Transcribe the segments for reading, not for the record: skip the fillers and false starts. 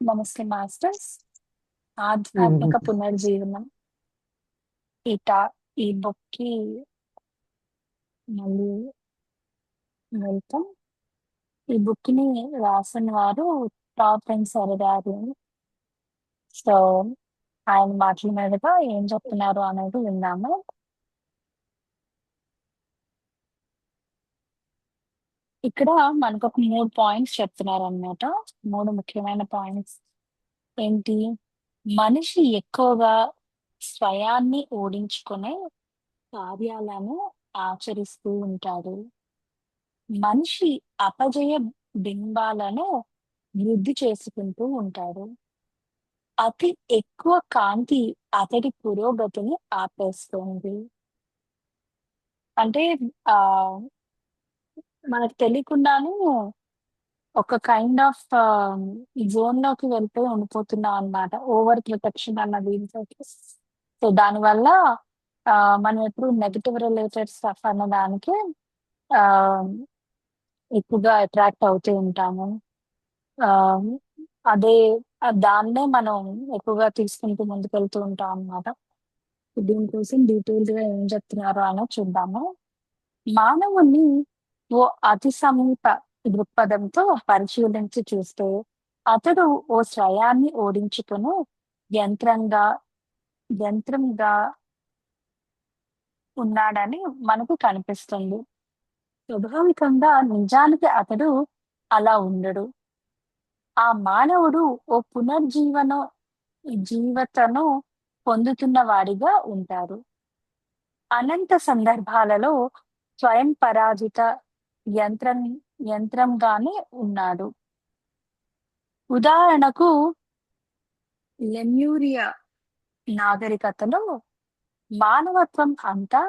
నమస్తే మాస్టర్స్. ఆధ్యాత్మిక నమస్తే. పునర్జీవనం ఈ బుక్ కి మళ్ళీ వెళ్తాం. ఈ బుక్ ని రాసిన వారు టాప్ అండ్ సరదారు. సో ఆయన మాటల మీదుగా ఏం చెప్తున్నారు అనేది విన్నాము. ఇక్కడ మనకు ఒక 3 పాయింట్స్ చెప్తున్నారు అన్నమాట. 3 ముఖ్యమైన పాయింట్స్ ఏంటి? మనిషి ఎక్కువగా స్వయాన్ని ఓడించుకునే కార్యాలను ఆచరిస్తూ ఉంటాడు. మనిషి అపజయ బింబాలను వృద్ధి చేసుకుంటూ ఉంటాడు. అతి ఎక్కువ కాంతి అతడి పురోగతిని ఆపేస్తుంది. అంటే ఆ మనకు తెలియకుండానే ఒక కైండ్ ఆఫ్ జోన్ లోకి వెళ్ళిపోయి ఉండిపోతున్నాం అన్నమాట. ఓవర్ ప్రొటెక్షన్ అన్న దీంతో. సో దానివల్ల ఆ మనం ఎప్పుడు నెగటివ్ రిలేటెడ్ స్టఫ్ అన్న దానికి ఆ ఎక్కువగా అట్రాక్ట్ అవుతూ ఉంటాము. ఆ అదే దాన్నే మనం ఎక్కువగా తీసుకుంటూ ముందుకెళ్తూ ఉంటాం అన్నమాట. దీనికోసం డీటెయిల్డ్ గా ఏం చెప్తున్నారో అని చూద్దాము. మానవుని ఓ అతి సమీప దృక్పథంతో పరిశీలించి చూస్తే అతడు ఓ శ్రయాన్ని ఓడించుకుని యంత్రంగా యంత్రంగా ఉన్నాడని మనకు కనిపిస్తుంది. స్వాభావికంగా నిజానికి అతడు అలా ఉండడు. ఆ మానవుడు ఓ జీవతను పొందుతున్న వాడిగా ఉంటారు. అనంత సందర్భాలలో స్వయం పరాజిత యంత్రం యంత్రంగానే ఉన్నాడు. ఉదాహరణకు లెమ్యూరియా నాగరికతలో మానవత్వం అంతా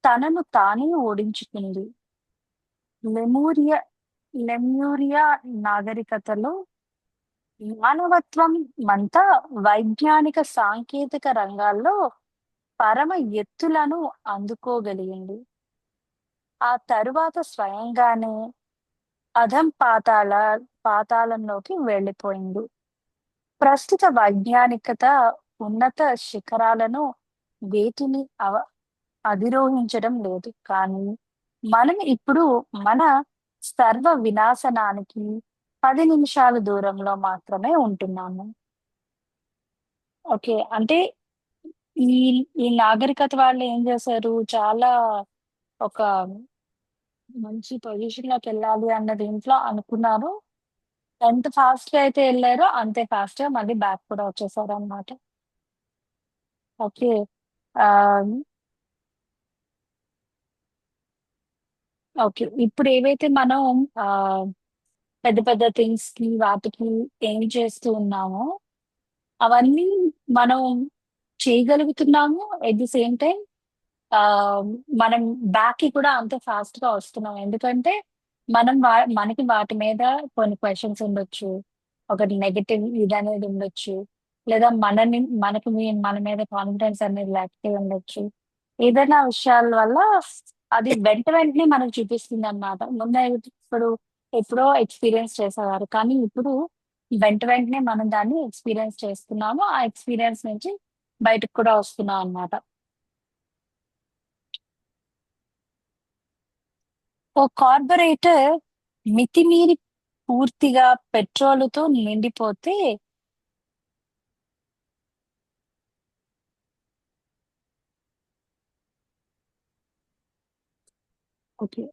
తనను తానే ఓడించుకుంది. లెమూరియా లెమ్యూరియా నాగరికతలో మానవత్వం అంతా వైజ్ఞానిక సాంకేతిక రంగాల్లో పరమ ఎత్తులను అందుకోగలిగింది. ఆ తరువాత స్వయంగానే అధం పాతాళంలోకి వెళ్ళిపోయింది. ప్రస్తుత వైజ్ఞానికత ఉన్నత శిఖరాలను వేటిని అధిరోహించడం లేదు. కానీ మనం ఇప్పుడు మన సర్వ వినాశనానికి 10 నిమిషాల దూరంలో మాత్రమే ఉంటున్నాము. ఓకే. అంటే ఈ ఈ నాగరికత వాళ్ళు ఏం చేశారు? చాలా ఒక మంచి పొజిషన్ లోకి వెళ్ళాలి అన్న దీంట్లో అనుకున్నారు. ఎంత ఫాస్ట్ గా అయితే వెళ్ళారో అంతే ఫాస్ట్ గా మళ్ళీ బ్యాక్ కూడా వచ్చేసారు అనమాట. ఓకే. ఆ ఓకే. ఇప్పుడు ఏవైతే మనం ఆ పెద్ద పెద్ద థింగ్స్ కి వాటికి ఏం చేస్తూ ఉన్నామో అవన్నీ మనం చేయగలుగుతున్నాము. ఎట్ ది సేమ్ టైం ఆ మనం బ్యాక్ కి కూడా అంతే ఫాస్ట్ గా వస్తున్నాం. ఎందుకంటే మనకి వాటి మీద కొన్ని క్వశ్చన్స్ ఉండొచ్చు. ఒకటి నెగటివ్ ఇది అనేది ఉండొచ్చు. లేదా మన మీద కాన్ఫిడెన్స్ అనేది లేకపోయి ఉండొచ్చు. ఏదైనా విషయాల వల్ల అది వెంటనే మనకు చూపిస్తుంది అన్నమాట. ఇప్పుడు ఎప్పుడో ఎక్స్పీరియన్స్ చేసేవారు, కానీ ఇప్పుడు వెంటనే మనం దాన్ని ఎక్స్పీరియన్స్ చేస్తున్నాము. ఆ ఎక్స్పీరియన్స్ నుంచి బయటకు కూడా వస్తున్నాం అన్నమాట. ఓ కార్పొరేటర్ మితిమీరి పూర్తిగా పెట్రోలుతో నిండిపోతే ఓకే,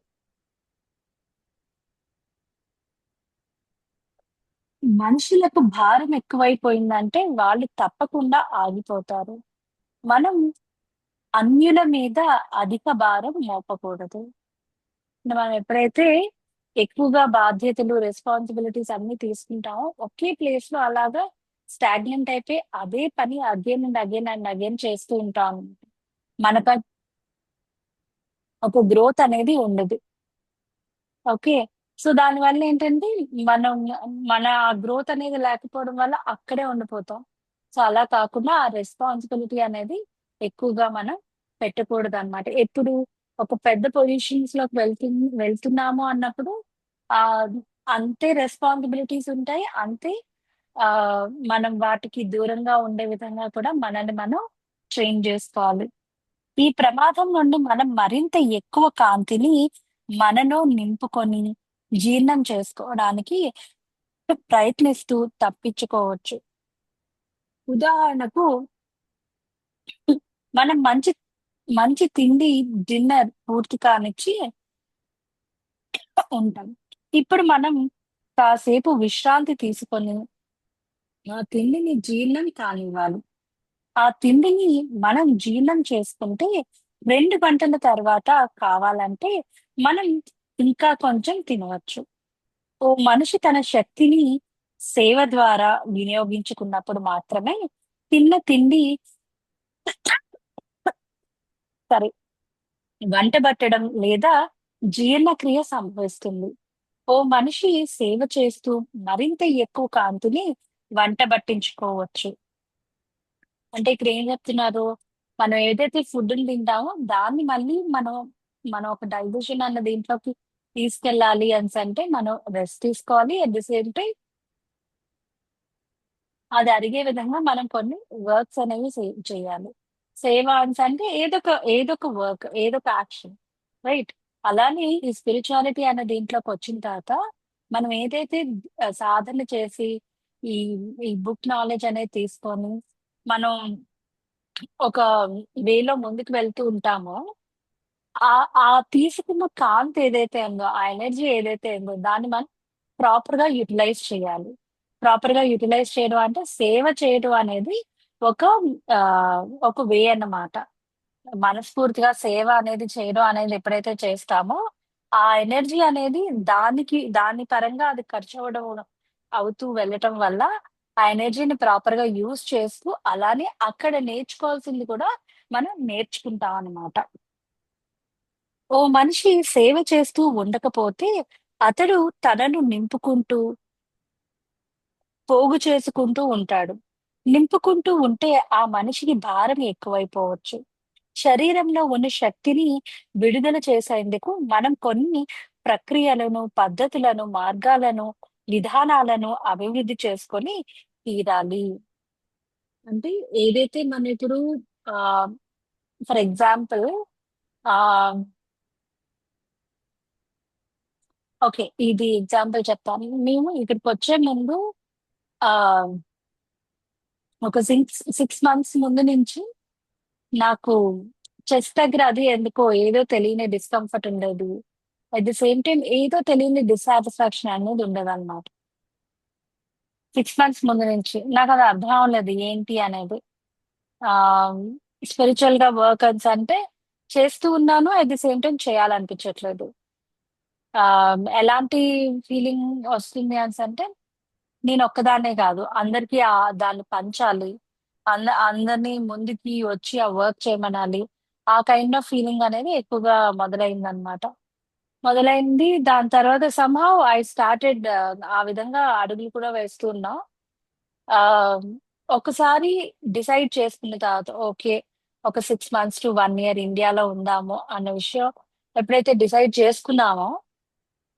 మనుషులకు భారం ఎక్కువైపోయిందంటే వాళ్ళు తప్పకుండా ఆగిపోతారు. మనం అన్యుల మీద అధిక భారం మోపకూడదు. మనం ఎప్పుడైతే ఎక్కువగా బాధ్యతలు, రెస్పాన్సిబిలిటీస్ అన్ని తీసుకుంటామో ఒకే ప్లేస్ లో అలాగా స్టాగ్నెంట్ అయిపోయి అదే పని again and again and again చేస్తూ ఉంటాం. మనకు ఒక గ్రోత్ అనేది ఉండదు. ఓకే. సో దానివల్ల ఏంటంటే మనం మన గ్రోత్ అనేది లేకపోవడం వల్ల అక్కడే ఉండిపోతాం. సో అలా కాకుండా ఆ రెస్పాన్సిబిలిటీ అనేది ఎక్కువగా మనం పెట్టకూడదు అనమాట. ఎప్పుడు ఒక పెద్ద పొజిషన్స్ లోకి వెళ్తున్నాము అన్నప్పుడు ఆ అంతే రెస్పాన్సిబిలిటీస్ ఉంటాయి. అంతే మనం వాటికి దూరంగా ఉండే విధంగా కూడా మనల్ని మనం ట్రైన్ చేసుకోవాలి. ఈ ప్రమాదం నుండి మనం మరింత ఎక్కువ కాంతిని మనలో నింపుకొని జీర్ణం చేసుకోవడానికి ప్రయత్నిస్తూ తప్పించుకోవచ్చు. ఉదాహరణకు మనం మంచి మంచి తిండి డిన్నర్ పూర్తి కానిచ్చి ఉంటాం. ఇప్పుడు మనం కాసేపు విశ్రాంతి తీసుకొని ఆ తిండిని జీర్ణం కానివ్వాలి. ఆ తిండిని మనం జీర్ణం చేసుకుంటే 2 గంటల తర్వాత కావాలంటే మనం ఇంకా కొంచెం తినవచ్చు. ఓ మనిషి తన శక్తిని సేవ ద్వారా వినియోగించుకున్నప్పుడు మాత్రమే తిన్న తిండి సరి వంటబట్టడం లేదా జీర్ణక్రియ సంభవిస్తుంది. ఓ మనిషి సేవ చేస్తూ మరింత ఎక్కువ కాంతిని వంటబట్టించుకోవచ్చు. అంటే ఇక్కడ ఏం చెప్తున్నారు? మనం ఏదైతే ఫుడ్‌ని తింటామో దాన్ని మళ్ళీ మనం ఒక డైజెషన్ అన్న దీంట్లోకి తీసుకెళ్ళాలి అనేసంటే మనం రెస్ట్ తీసుకోవాలి. అట్ ది సేమ్ టైమ్ అది అరిగే విధంగా మనం కొన్ని వర్క్స్ అనేవి చేయాలి. సేవ అనేసంటే ఏదొక వర్క్, ఏదొక యాక్షన్. రైట్? అలానే ఈ స్పిరిచువాలిటీ అనే దీంట్లోకొచ్చిన తర్వాత మనం ఏదైతే సాధన చేసి ఈ ఈ బుక్ నాలెడ్జ్ అనేది తీసుకొని మనం ఒక వేలో ముందుకు వెళ్తూ ఉంటామో, ఆ ఆ తీసుకున్న కాంతి ఏదైతే ఉందో, ఆ ఎనర్జీ ఏదైతే ఉందో దాన్ని మనం ప్రాపర్‌గా యుటిలైజ్ చేయాలి. ప్రాపర్‌గా యుటిలైజ్ చేయడం అంటే సేవ చేయడం అనేది ఒక ఒక వే అన్నమాట. మనస్ఫూర్తిగా సేవ అనేది చేయడం అనేది ఎప్పుడైతే చేస్తామో, ఆ ఎనర్జీ అనేది దాని పరంగా అది ఖర్చవ్వడం అవుతూ వెళ్ళటం వల్ల, ఆ ఎనర్జీని ప్రాపర్‌గా యూజ్ చేస్తూ, అలానే అక్కడ నేర్చుకోవాల్సింది కూడా మనం నేర్చుకుంటాం అన్నమాట. ఓ మనిషి సేవ చేస్తూ ఉండకపోతే, అతడు తనను నింపుకుంటూ, పోగు చేసుకుంటూ ఉంటాడు. నింపుకుంటూ ఉంటే ఆ మనిషికి భారం ఎక్కువైపోవచ్చు. శరీరంలో ఉన్న శక్తిని విడుదల చేసేందుకు మనం కొన్ని ప్రక్రియలను, పద్ధతులను, మార్గాలను, విధానాలను అభివృద్ధి చేసుకొని తీరాలి. అంటే ఏదైతే మనం ఇప్పుడు ఆహ్, ఫర్ ఎగ్జాంపుల్ ఆహ్, ఓకే. ఇది ఎగ్జాంపుల్ చెప్తాను. మేము ఇక్కడికొచ్చే ముందు ఆహ్, ఒక 6 మంత్స్ ముందు నుంచి నాకు చెస్ట్ దగ్గర అది ఎందుకో ఏదో తెలియని డిస్కంఫర్ట్ ఉండేది. అట్ ది సేమ్ టైమ్ ఏదో తెలియని డిస్సాటిస్ఫాక్షన్ అనేది ఉండేదన్నమాట. 6 మంత్స్ ముందు నుంచి. నాకది అర్థం అవ్వలేదు ఏంటి అనేది. ఆహ్, స్పిరిచ్యువల్‌గా వర్కర్స్ అంటే చేస్తూ ఉన్నాను. అట్ ది సేమ్ టైమ్ చేయాలనిపించట్లేదు. ఎలాంటి ఫీలింగ్ వస్తుంది అనేసంటే నేనొక్కదాన్నే కాదు. అందరికీ దాన్ని పంచాలి. అందరిని ముందుకి వచ్చి ఆ వర్క్ చేయమనాలి. ఆ కైండ్ ఆఫ్ ఫీలింగ్ అనేది ఎక్కువగా మొదలైందనమాట. మొదలైంది. దాని తర్వాత సమ్‌హౌ ఐ స్టార్టెడ్ ఆ విధంగా అడుగులు కూడా వేస్తూ ఉన్నా. ఆహ్, ఒకసారి డిసైడ్ చేసుకున్న తర్వాత ఓకే. ఒక 6 మంత్స్ టు 1 ఇయర్ ఇండియాలో ఉందాము అన్న విషయం ఎప్పుడైతే డిసైడ్ చేసుకున్నామో,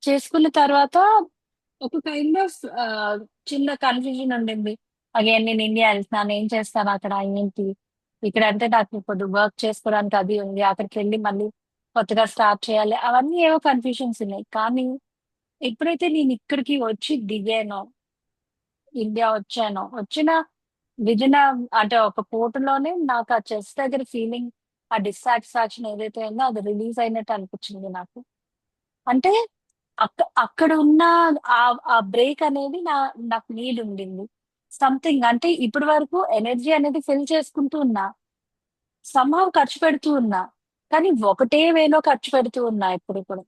చేసుకున్న తర్వాత ఒక కైండ్ ఆఫ్ చిన్న కన్‌ఫ్యూజన్ ఉండింది. అగైన్ నేను ఇండియా ఎళ్తున్నాను. ఏం చేస్తాను అక్కడ? ఏంటి? ఇక్కడంటే నాకు కొద్దిగా వర్క్ చేసుకోవడానికి అది ఉంది. అక్కడికెళ్ళి మళ్ళీ కొత్తగా స్టార్ట్ చేయాలి. అవన్నీ ఏవో కన్‌ఫ్యూజన్స్ ఉన్నాయి. కానీ ఎప్పుడైతే నేనిక్కడికి వచ్చి దిగానో, ఇండియా వచ్చానో, వచ్చిన విదిన్ అంటే ఒక పూటలోనే నాకు ఆ చెస్ట్ దగ్గర ఫీలింగ్, ఆ డిస్సాటిస్ఫాక్షన్ ఏదైతే ఉందో అది రిలీజ్ అయినట్టు అనిపించింది నాకు. అంటే అక్కడ ఉన్న ఆ బ్రేక్ అనేది నాకు నీడ్ ఉండింది. సంథింగ్ అంటే ఇప్పటి వరకు ఎనర్జీ అనేది ఫిల్ చేసుకుంటూ ఉన్నా. సమ్‌హౌ ఖర్చు పెడుతూ ఉన్నా. కానీ ఒకటే వేలో ఖర్చు పెడుతూ ఉన్నా ఇప్పుడు.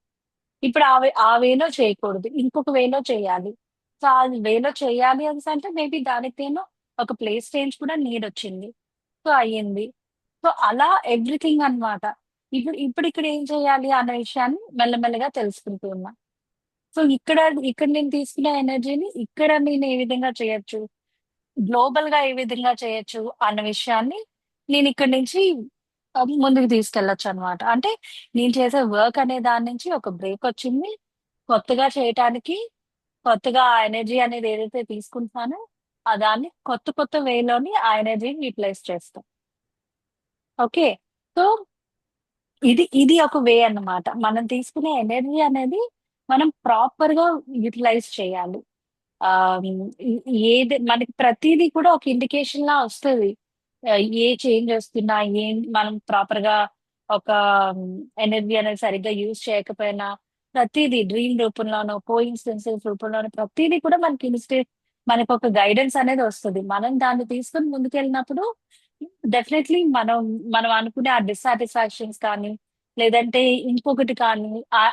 ఇప్పుడు ఆ వేలో చేయకూడదు. ఇంకొక వేలో చేయాలి. సో, ఆ వేలో చేయాలి అనేసంటే మేబీ దానికి నేను ఒక ప్లేస్ చేంజ్ కూడా నీడొచ్చింది. సో, అయ్యింది. సో, అలా ఎవ్రీథింగ్ అన్నమాట. ఇప్పుడిక్కడ ఏం చేయాలి అన్న విషయాన్ని మెల్లమెల్లగా తెలుసుకుంటూ ఉన్నా. సో, ఇక్కడ నేను తీసుకున్న ఎనర్జీని ఇక్కడ నేను ఏ విధంగా చేయొచ్చు? గ్లోబల్‌గా ఏ విధంగా చేయొచ్చు? అన్న విషయాన్ని నేనిక్కడి నుంచి ముందుకు తీసుకెళ్ళొచ్చనమాట. అంటే నేను చేసే వర్క్ అనే దాని నుంచి ఒక బ్రేకొచ్చింది. కొత్తగా చేయటానికి, కొత్తగా ఆ ఎనర్జీ అనేది ఏదైతే తీసుకుంటున్నానో, దాన్ని కొత్త కొత్త వేలోని ఆ ఎనర్జీని యూటిలైజ్ చేస్తాం. ఓకే. సో, ఇది ఒక వే అన్నమాట. మనం తీసుకునే ఎనర్జీ అనేది మనం ప్రాపర్‌గా యుటిలైజ్ చేయాలి. హ్మ్. ఏది మనకి ప్రతీది కూడా ఒక ఇండికేషన్‌లా వస్తది. ఏ చేంజ్ వస్తున్నా, మనం ప్రాపర్‌గా ఒక ఎనర్జీ అనేది సరిగ్గా యూజ్ చేయకపోయినా, ప్రతీది డ్రీమ్ రూపంలోనో, కోయిన్సిడెన్సెస్ రూపంలోనో ప్రతీది కూడా మనకొక గైడెన్స్ అనేది వస్తది. మనం దాన్ని తీసుకొని ముందుకెళ్ళినప్పుడు డెఫినైట్‌లీ మనం అనుకునే ఆ డిస్సాటిస్ఫాక్షన్స్ కానీ, లేదంటే ఇంకొకటి కానీ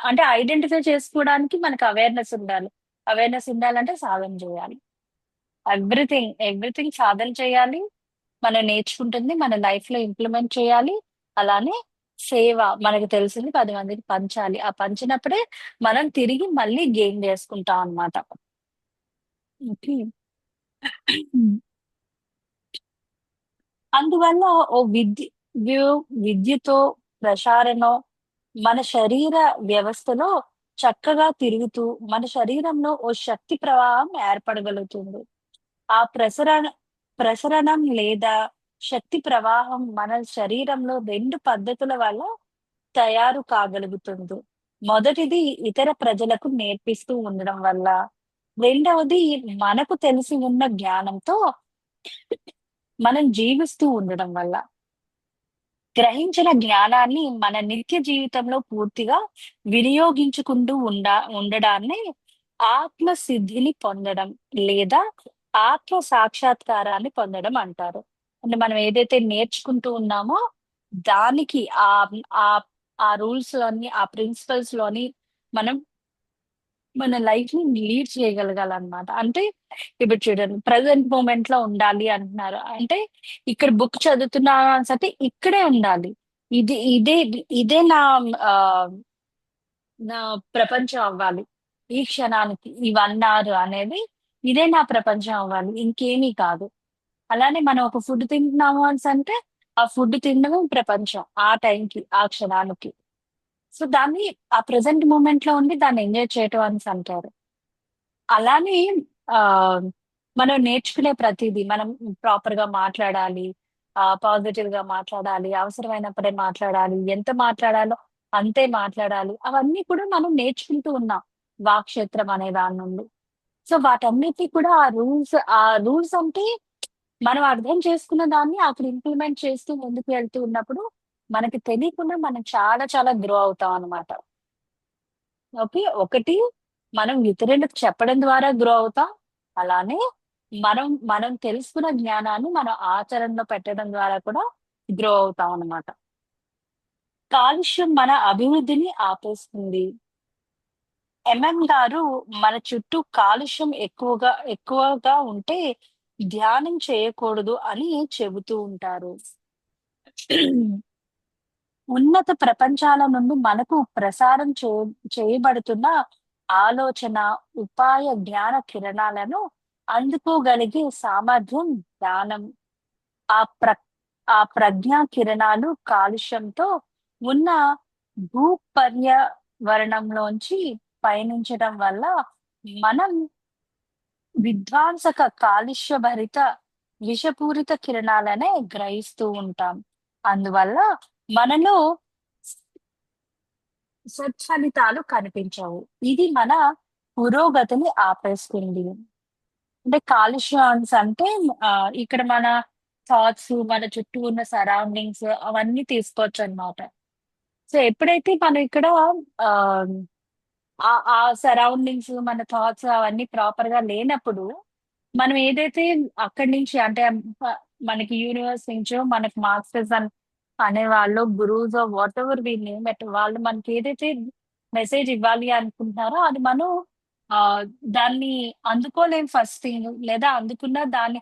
అంటే ఐడెంటిఫై చేసుకోవడానికి మనకు అవేర్‌నెస్ ఉండాలి. అవేర్‌నెస్ ఉండాలంటే సాధన జేయాలి. ఎవ్రీథింగ్ సాధన చేయాలి. మనం నేర్చుకుంటుంది మన లైఫ్‌లో ఇంప్లిమెంట్ చేయాలి. అలానే సేవ మనకు తెలిసింది 10 మందికి పంచాలి. ఆ పంచినప్పుడే మనం తిరిగి మళ్ళీ గెయిన్ జేసుకుంటాం అన్నమాట. ఓకే. హ్మ్. అందువల్ల ఓ వ్యు విద్యుతో, ప్రసారణో మన శరీర వ్యవస్థలో చక్కగా తిరుగుతూ, మన శరీరంలో ఓ శక్తి ప్రవాహం ఏర్పడగలుగుతుంది. ఆ ప్రసరణం లేదా శక్తి ప్రవాహం మన శరీరంలో 2 పద్ధతుల వల్ల తయారు కాగలుగుతుంది. మొదటిది ఇతర ప్రజలకు నేర్పిస్తూ ఉండడం వల్ల. రెండవది మనకు తెలిసి ఉన్న జ్ఞానంతో మనం జీవిస్తూ ఉండడం వల్ల. గ్రహించిన జ్ఞానాన్ని మన నిత్య జీవితంలో పూర్తిగా వినియోగించుకుంటూ ఉండడాన్ని ఆత్మ సిద్ధిని పొందడం లేదా ఆత్మ సాక్షాత్కారాన్ని పొందడం అంటారు. అంటే మనం ఏదైతే నేర్చుకుంటూ ఉన్నామో దానికి ఆ ఆ రూల్స్ లోని ఆ ప్రిన్సిపల్స్ లోని మనం మన లైఫ్ ని లీడ్ చేయగలగాలన్నమాట. అంటే ఇప్పుడు చూడండి ప్రెజెంట్ మూమెంట్ లో ఉండాలి అంటున్నారు. అంటే ఇక్కడ బుక్ చదువుతున్నాను అనేసంటే ఇక్కడే ఉండాలి. ఇది ఇదే ఇదే ఆహ్, నా ప్రపంచం అవ్వాలి. ఈ క్షణానికి ఈ 1 అవర్ అనేది ఇదే నా ప్రపంచం అవ్వాలి. ఇంకేమీ కాదు. అలానే మనం ఒక ఫుడ్ తింటున్నాము అనేసంటే ఆ ఫుడ్ తినడమే ప్రపంచం. ఆ టైంకి, ఆ క్షణానికి. సో, దాన్ని ఆ ప్రెజెంట్ మూమెంట్‌లో ఉండి దాన్ని ఎంజాయ్ చేయటం అనేసంటారు. అలానే ఆహ్, మనం నేర్చుకునే ప్రతీదీ మనం ప్రాపర్‌గా మాట్లాడాలి. పాజిటివ్‌గా మాట్లాడాలి. అవసరమైనప్పుడే మాట్లాడాలి. ఎంత మాట్లాడాలో అంతే మాట్లాడాలి. అవన్నీ కూడా మనం నేర్చుకుంటూ ఉన్నాం. వాక్క్షేత్రం అనే దాని నుండి. సో, వాటన్నిటిని కూడా ఆ రూల్స్ అంటే మనం అర్థం చేసుకున్న దాన్ని అక్కడ ఇంప్లిమెంట్ చేస్తూ ముందుకు వెళ్తూ ఉన్నప్పుడు మనకి తెలియకుండా మనం చాలా చాలా గ్రో అవుతాం అన్నమాట. ఓకే. ఒకటి మనం ఇతరులకు చెప్పడం ద్వారా గ్రో అవుతాం. అలానే మనం తెలుసుకున్న జ్ఞానాన్ని మనం ఆచరణలో పెట్టడం ద్వారా కూడా గ్రో అవుతాం అన్నమాట. కాలుష్యం మన అభివృద్ధిని ఆపేస్తుంది. గారు మన చుట్టూ కాలుష్యం ఎక్కువగా ఉంటే ధ్యానం చేయకూడదు అని చెబుతూ ఉంటారు. ఉన్నత ప్రపంచాల నుండి మనకు ప్రసారం చేయబడుతున్న ఆలోచన, ఉపాయ జ్ఞాన కిరణాలను అందుకోగలిగే సామర్థ్యం జ్ఞానం. ఆ ప్ర ఆ ప్రజ్ఞా కిరణాలు కాలుష్యంతో ఉన్న భూపర్యావరణంలోంచి పయనించడం వల్ల మనం విధ్వంసక కాలుష్యభరిత విషపూరిత కిరణాలనే గ్రహిస్తూ ఉంటాం. అందువల్ల మనలో సత్ఫలితాలు కనిపించవు. ఇది మన పురోగతిని ఆపేస్తుంది. అంటే కాలుష్యాన్స్ అంటే ఇక్కడ మన థాట్స్, మన చుట్టూ ఉన్న సరౌండింగ్స్ అవన్నీ తీసుకోవచ్చనమాట. సో, ఎప్పుడైతే మనం ఇక్కడ ఆహ్, ఆ ఆ సరౌండింగ్స్, మన థాట్స్ అవన్నీ ప్రాపర్‌గా లేనప్పుడు, మనం ఏదైతే అక్కడి నుంచి అంటే మనకి యూనివర్స్ నుంచో మనకి మాస్టర్స్ అనేవాళ్ళో, గురువుసో వాటెవర్ వి నేమ్ ఇట్ వాళ్ళు మనకి ఏదైతే మెసేజ్ ఇవ్వాలి అనుకుంటున్నారో అది మనం ఆహ్, దాన్ని అందుకోలేం ఫస్ట్ థింగ్. లేదా అందుకున్న దాన్ని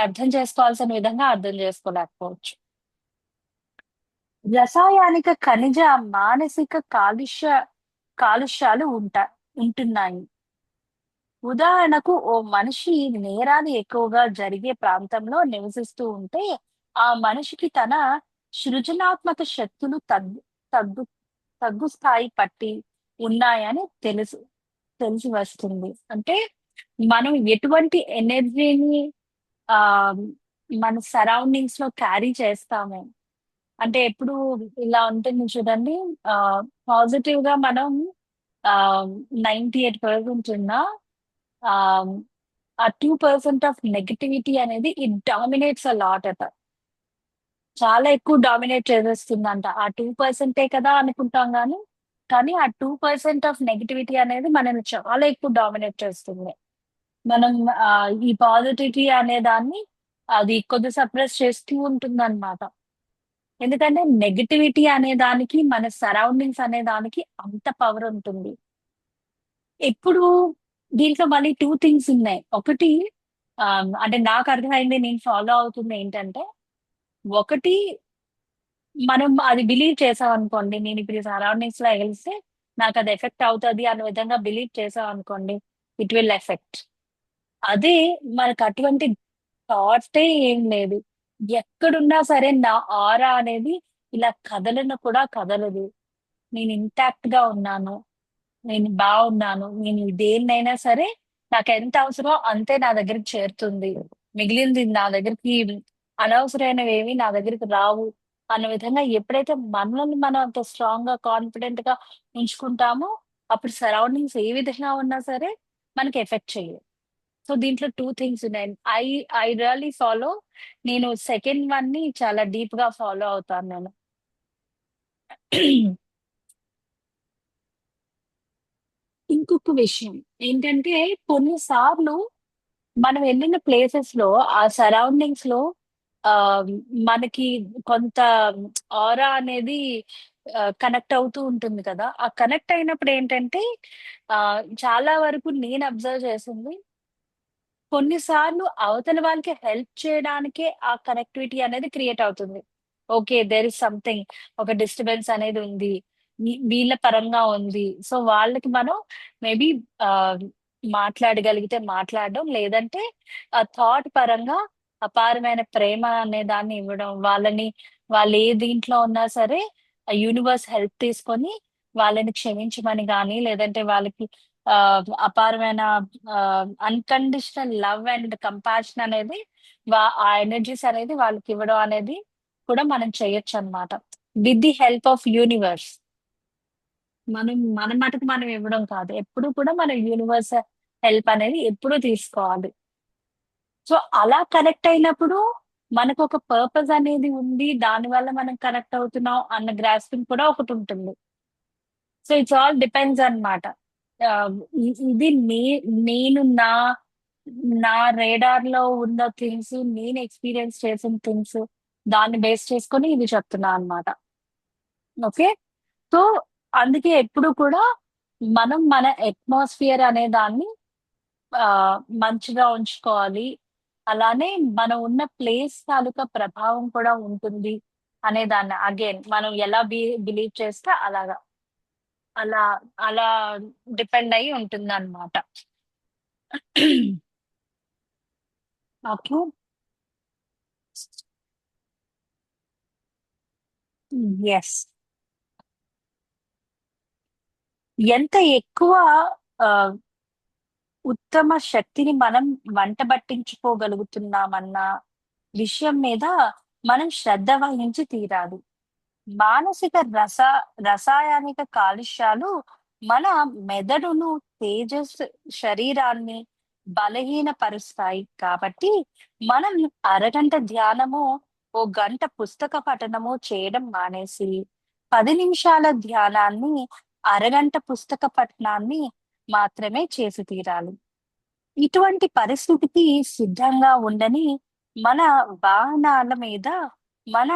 అర్థం చేసుకోవాల్సిన విధంగా అర్థం చేసుకోలేకపోవచ్చు. రసాయనిక, ఖనిజ, మానసిక కాలుష్యాలు ఉంటున్నాయి. ఉదాహరణకు ఓ మనిషి నేరాలు ఎక్కువగా జరిగే ప్రాంతంలో నివసిస్తూ ఉంటే, ఆ మనిషికి తన సృజనాత్మక శక్తులు తగ్గు తగ్గు స్థాయి పట్టి ఉన్నాయని తెలిసి వస్తుంది. అంటే మనం ఎటువంటి ఎనర్జీని ఆ మన సరౌండింగ్స్ లో క్యారీ చేస్తాము అంటే ఎప్పుడు ఇలా ఉంటుంది చూడండి. ఆ పాజిటివ్ గా మనం ఆ 98% ఉన్నా ఆ ఆ 2% ఆఫ్ నెగటివిటీ అనేది ఇట్ డామినేట్స్ అ లాట్ అట. చాలా ఎక్కువ డామినేట్ చేసేస్తుందంట. ఆ 2%ఏ కదా అనుకుంటాం గానీ, కానీ ఆ 2% ఆఫ్ నెగటివిటీ అనేది మనల్ని చాలా ఎక్కువ డామినేట్ చేస్తుంది. మనం ఈ పాజిటివిటీ అనే దాన్ని అది కొద్ది సప్రెస్ చేస్తూ ఉంటుందన్నమాట. ఎందుకంటే నెగటివిటీ అనే దానికి మన సరౌండింగ్స్ అనే దానికి అంత పవర్ ఉంటుంది. ఎప్పుడు దీంట్లో మళ్ళీ 2 థింగ్స్ ఉన్నాయి. ఒకటి అంటే నాకు అర్థమైంది నేను ఫాలో అవుతుంది ఏంటంటే, ఒకటి మనం అది బిలీవ్ చేసామనుకోండి. నేను ఇప్పుడు ఈ సరౌండింగ్స్ లో ఎగిలిస్తే నాకు అది ఎఫెక్ట్ అవుతది అనే విధంగా బిలీవ్ చేసామనుకోండి. It will effect. అదే మనకు అటువంటి థాట్సే ఏం లేదు. ఎక్కడున్నా సరే నా ఆరా అనేది ఇలా కదలను కూడా కదలదు. నేను ఇంటాక్ట్ గా ఉన్నాను. నేను బాగున్నాను. నేను దేన్నైనా సరే నాకెంత అవసరమో అంతే నా దగ్గరికి చేరుతుంది. మిగిలింది నా దగ్గరికి అనవసరమైనవేవి నా దగ్గరికి రావు అన్న విధంగా ఎప్పుడైతే మనల్ని మనం అంత స్ట్రాంగ్ గా కాన్ఫిడెంట్ గా ఉంచుకుంటామో అప్పుడు సరౌండింగ్స్ ఏ విధంగా ఉన్నా సరే మనకి ఎఫెక్ట్ చేయవు. సో దీంట్లో 2 థింగ్స్ ఉన్నాయి. I I really follow. నేను సెకండ్ వన్ ని చాలా డీప్ గా ఫాలో అవుతాను నేను. ఇంకొక విషయం ఏంటంటే కొన్నిసార్లు మనం వెళ్ళిన ప్లేసెస్ లో ఆ సరౌండింగ్స్ లో ఆ మనకి కొంత ఆరా అనేది కనెక్ట్ అవుతూ ఉంటుంది కదా. ఆ కనెక్ట్ అయినప్పుడు ఏంటంటే ఆ చాలా వరకు నేను అబ్జర్వ్ చేసింది కొన్నిసార్లు అవతల వాళ్ళకి హెల్ప్ చేయడానికే ఆ కనెక్టివిటీ అనేది క్రియేట్ అవుతుంది. ఓకే, దేర్ ఇస్ సంథింగ్, ఒక డిస్టర్బెన్స్ అనేది ఉంది, వీళ్ళ పరంగా ఉంది. సో వాళ్ళకి మనం మేబీ ఆ మాట్లాడగలిగితే మాట్లాడడం, లేదంటే ఆ థాట్ పరంగా అపారమైన ప్రేమ అనే దాన్ని ఇవ్వడం, వాళ్ళని వాళ్ళు ఏ దీంట్లో ఉన్నా సరే ఆ యూనివర్స్ హెల్ప్ తీసుకొని వాళ్ళని క్షమించమని గాని, లేదంటే వాళ్ళకి ఆ అపారమైన అన్కండిషనల్ లవ్ అండ్ కంపాషన్ అనేది ఆ ఎనర్జీస్ అనేది వాళ్ళకి ఇవ్వడం అనేది కూడా మనం చేయొచ్చు అన్నమాట. With the help of universe. మనం మన మటుకు మనం ఇవ్వడం కాదు. ఎప్పుడు కూడా మన యూనివర్స్ హెల్ప్ అనేది ఎప్పుడూ తీసుకోవాలి. సో అలా కనెక్ట్ అయినప్పుడు మనకు ఒక పర్పస్ అనేది ఉంది. దాని వల్ల మనం కనెక్ట్ అవుతున్నాం అన్న గ్రాస్పింగ్ కూడా ఒకటి ఉంటుంది. సో ఇట్స్ ఆల్ డిపెండ్స్ అన్నమాట. ఇది నేను నా రేడార్ లో ఉన్న థింగ్స్, నేను ఎక్స్పీరియన్స్ చేసిన థింగ్స్, దాన్ని బేస్ చేసుకొని ఇది చెప్తున్నా అన్నమాట. ఓకే. సో అందుకే ఎప్పుడు కూడా మనం మన అట్మాస్ఫియర్ అనే దాన్ని ఆ మంచిగా ఉంచుకోవాలి. అలానే మనం ఉన్న ప్లేస్ తాలూకా ప్రభావం కూడా ఉంటుంది అనే దాన్ని అగైన్ మనం ఎలా బిలీవ్ చేస్తే అలాగా అలా అలా డిపెండ్ అయ్యి ఉంటుందన్నమాట. ఓకే. ఎస్. ఎంత ఎక్కువ ఆ, ఉత్తమ శక్తిని మనం వంట బట్టించుకోగలుగుతున్నామన్న విషయం మీద మనం శ్రద్ధ వహించి తీరాలి. మానసిక రసాయనిక కాలుష్యాలు మన మెదడును, తేజస్ శరీరాన్ని బలహీనపరుస్తాయి. కాబట్టి మనం అరగంట ధ్యానము, ఓ గంట పుస్తక పఠనము చేయడం మానేసి 10 నిమిషాల ధ్యానాన్ని, అరగంట పుస్తక పఠనాన్ని మాత్రమే చేసి తీరాలి. ఇటువంటి పరిస్థితికి సిద్ధంగా ఉండని మన వాహనాల మీద మన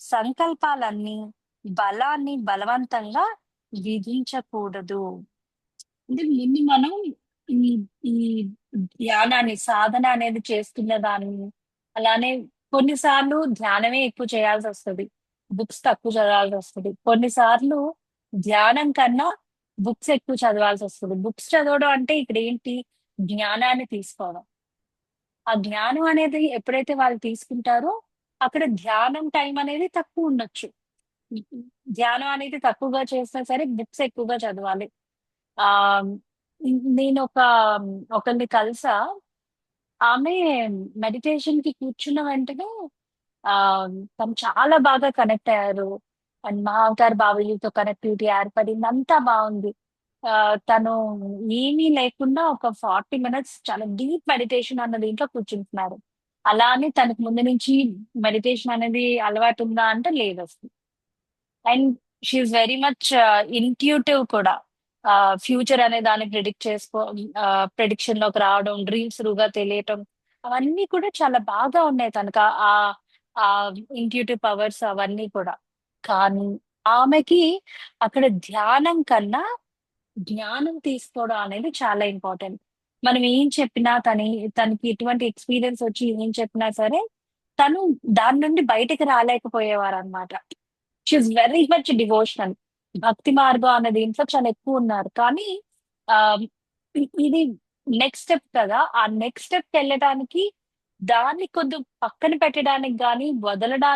సంకల్పాలన్నీ బలాన్ని బలవంతంగా విధించకూడదు. అంటే ముందు మనం ఈ ఈ ధ్యానాన్ని, సాధన అనేది చేస్తున్న దాన్ని, అలానే కొన్నిసార్లు ధ్యానమే ఎక్కువ చేయాల్సి వస్తుంది. బుక్స్ తక్కువ చదవాల్సి వస్తుంది. కొన్నిసార్లు ధ్యానం కన్నా బుక్స్ ఎక్కువ చదవాల్సి వస్తుంది. బుక్స్ చదవడం అంటే ఇక్కడ ఏంటి, జ్ఞానాన్ని తీసుకోవడం. ఆ జ్ఞానం అనేది ఎప్పుడైతే వాళ్ళు తీసుకుంటారో అక్కడ ధ్యానం టైం అనేది తక్కువ ఉండొచ్చు. ధ్యానం అనేది తక్కువగా చేసినా సరే బుక్స్ ఎక్కువగా చదవాలి. ఆ నేనొక ఒకళ్ళని కలిసా. ఆమె మెడిటేషన్‌కి కూర్చున్న వెంటనే తను చాలా బాగా కనెక్ట్ అయ్యారు. అండ్ మామగారు, బావయ్యతో కనెక్టివిటీ ఏర్పడింది. అంతా బావుంది. తను ఏమీ లేకుండా ఒక 40 మినిట్స్ చాలా డీప్ మెడిటేషన్ అన్న దీంట్లో కూర్చుంటున్నారు. అలా అని తనకు ముందు నుంచి మెడిటేషన్ అనేది అలవాటుందా అంటే లేదసలు. And she is very much intuitive కూడా. ఫ్యూచర్ అనే దాన్ని ప్రిడిక్షన్ లోకి రావడం, డ్రీమ్స్ త్రూగా తెలియటం, అవన్నీ కూడా చాలా బాగా ఉన్నాయి తనకు. ఆ ఆ ఇంట్యూటివ్ పవర్స్ అవన్నీ కూడా. కానీ ఆమెకి అక్కడ ధ్యానం కన్నా జ్ఞానం తీసుకోవడం అనేది చాలా ఇంపార్టెంట్. మనం ఏం చెప్పినా తనకి ఎటువంటి ఎక్స్పీరియన్స్ వచ్చి ఏం చెప్పినా సరే, తను దాని నుండి బయటికి రాలేకపోయేవారనమాట. She is very much devotional. భక్తి మార్గం అనే దీంట్లో చాలా ఎక్కువున్నారు. కానీ ఆహ్, ఇది నెక్స్ట్ స్టెప్ కదా! ఆ నెక్స్ట్ స్టెప్‌కెళ్ళటానికి దాన్ని కొద్దిగా పక్కన పెట్టడానికి గాని, వదలడం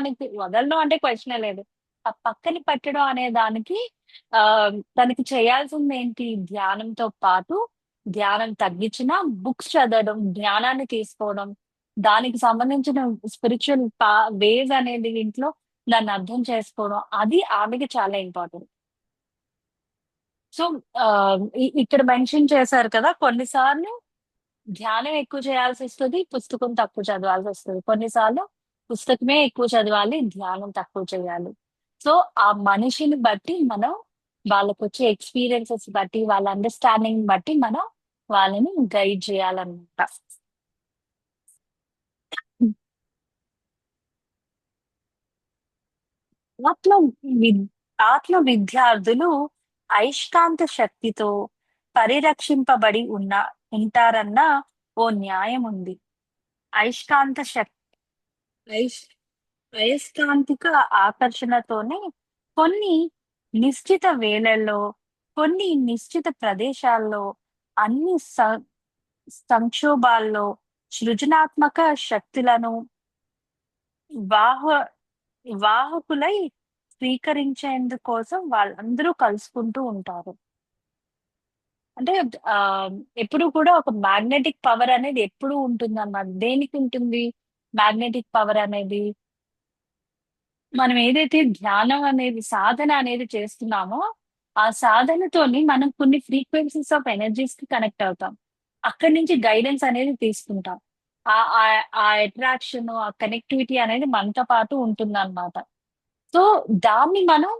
అంటే క్వెషనే లేదు. ఆ పక్కన పెట్టడం అనే దానికి తనకి చేయాల్సిందేంటి? ధ్యానంతో పాటు ధ్యానం తగ్గించినా బుక్స్ చదవడం, జ్ఞానాన్ని తీసుకోవడం, దానికి సంబంధించిన స్పిరిచ్యువల్ వేస్ అనేది ఇంట్లో దాన్ని అర్థం చేసుకోవడం. అది ఆమెకి చాలా ఇంపార్టెంట్. సో, ఇక్కడ మెన్షన్ చేశారు కదా! కొన్నిసార్లు ధ్యానం ఎక్కువ చేయాల్సొస్తది. పుస్తకం తక్కువ చదవాల్సొస్తది. కొన్నిసార్లు పుస్తకమే ఎక్కువ చదవాలి. ధ్యానం తక్కువ చేయాలి. సో, ఆ మనిషిని బట్టి మనం వాళ్ళకొచ్చే ఎక్స్‌పీరియన్సెస్ బట్టి, వాళ్ళ అండర్‌స్టాండింగ్‌ని బట్టి మనం వాళ్ళని గైడ్ చేయాలన్నమాట. హ్మ్. ఆత్మ విద్ ఆత్మ విద్యార్థులు అయస్కాంత శక్తితో పరిరక్షింపబడి ఉంటారన్న ఓ న్యాయం ఉంది. అయస్కాంత శక్ అయస్ అయస్కాంతిక ఆకర్షణతోనే కొన్ని నిశ్చిత వేళల్లో, కొన్ని నిశ్చిత ప్రదేశాల్లో, అన్ని సంక్షోభాల్లో సృజనాత్మక శక్తులను వాహ వాహకులై స్వీకరించేందుకోసం వాళ్ళందరూ కలుసుకుంటూ ఉంటారు. అంటే ఎప్పుడు కూడా ఒక మ్యాగ్నెటిక్ పవర్ అనేది ఎప్పుడూ ఉంటుందన్నమాట. దేనికుంటుంది మ్యాగ్నెటిక్ పవర్ అనేది? మనం ఏదైతే ధ్యానం అనేది, సాధన అనేది చేస్తున్నామో, ఆ సాధనతోని మనం కొన్ని ఫ్రీక్వెన్సీస్ ఆఫ్ ఎనర్జీస్‌కి కనెక్ట్ అవుతాం. అక్కడి నుంచి గైడెన్స్ అనేది తీసుకుంటాం. ఆ అట్రాక్షను, ఆ కనెక్టివిటీ అనేది మనతో పాటు ఉంటుందన్నమాట. సో, దాన్ని మనం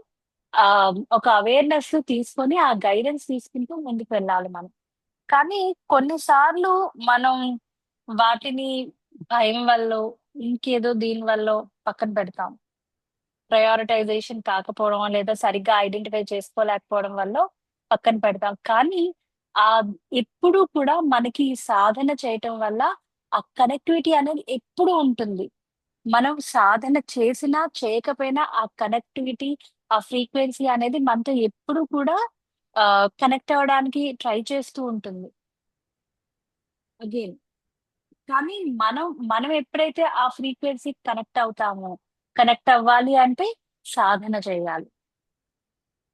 ఒక అవేర్‌నెస్ తీసుకొని, ఆ గైడెన్స్ తీసుకుంటూ ముందుకు వెళ్ళాలి మనం. కానీ కొన్ని సార్లు మనం వాటిని భయం వల్లో, ఇంకేదో దీని వల్లో పక్కన పెడతాం. ప్రయారిటైజేషన్ కాకపోవడమో, లేదా సరిగ్గా ఐడెంటిఫై చేసుకోలేకపోవడం వల్లో పక్కన పెడతాం. కానీ ఎప్పుడూ కూడా మనకి ఈ సాధన చేయటం వల్ల ఆ కనెక్టివిటీ అనేది ఎప్పుడూ ఉంటుంది. మనం సాధన చేసినా, చేయకపోయినా ఆ కనెక్టివిటీ, ఆ ఫ్రీక్వెన్సీ అనేది మనతో ఎప్పుడూ కూడా కనెక్ట్ అవ్వడానికి ట్రై చేస్తూ ఉంటుంది. అగైన్. కానీ మనం ఎప్పుడైతే ఆ ఫ్రీక్వెన్సీకి కనెక్ట్ అవుతామో, కనెక్ట్ అవ్వాలి అంటే సాధన చేయాలి.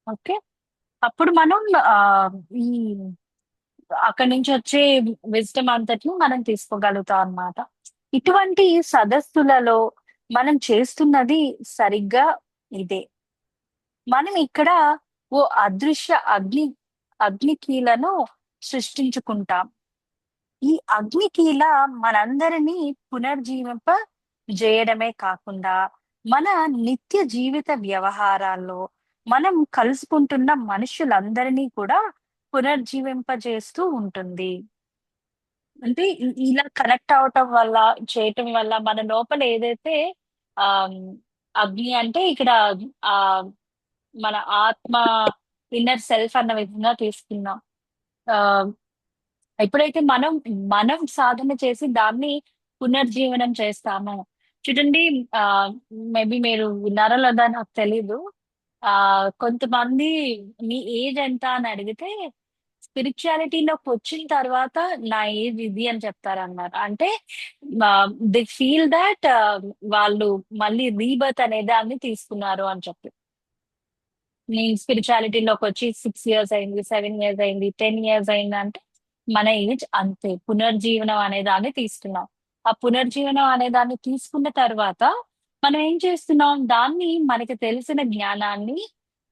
ఓకే. అప్పుడు మనం ఈ అక్కడి నుంచి వచ్చే విజ్డమ్ అంతటిని మనం తీసుకోగలుగుతాం అన్నమాట. ఇటువంటి సదస్సులలో మనం చేస్తున్నది సరిగ్గా ఇదే. మనం ఇక్కడ ఓ అదృశ్య అగ్నికీలను సృష్టించుకుంటాం. ఈ అగ్నికీల మనందరినీ పునర్జీవింప జేయడమే కాకుండా, మన నిత్య జీవిత వ్యవహారాల్లో మనం కలుసుకుంటున్న మనుషులందరినీ కూడా పునర్జీవింపజేస్తూ ఉంటుంది. అంటే ఇలా కనెక్ట్ అవ్వటం వల్ల, చేయటం వల్ల మన లోపల ఏదైతే ఆహ్, అగ్ని అంటే ఇక్కడ ఆహ్, మన ఆత్మ ఇన్నర్ సెల్ఫ్ అన్న విధంగా తీసుకున్నాం. ఆహ్, ఎప్పుడైతే మనం సాధన చేసి దాన్ని పునర్జీవనం చేస్తామో చూడండి. ఆహ్, మేబీ మీరు విన్నారో లేదో నాకు తెలీదు. కొంతమంది మీ ఏజ్ ఎంత అని అడిగితే స్పిరిచువాలిటీలోకొచ్చిన తర్వాత నా ఏజ్ ఇది అని చెప్తారన్నమాట. అంటే దే ఫీల్ థట్ వాళ్ళు మళ్ళీ రీబర్త్ అనే దాన్ని తీసుకున్నారు అని చెప్పి. నేను స్పిరిచువాలిటీలోకి వచ్చి 6 ఇయర్స్ అయింది, 7 ఇయర్స్ అయింది, 10 ఇయర్స్ అయింది అంటే మన ఏజ్ అంతే. పునర్జీవనం అనే దాన్ని తీసుకున్నాం. ఆ పునర్జీవనం అనే దాన్ని తీసుకున్న తర్వాత మనం ఏం చేస్తున్నాం? దాన్ని మనకి తెలిసిన జ్ఞానాన్ని,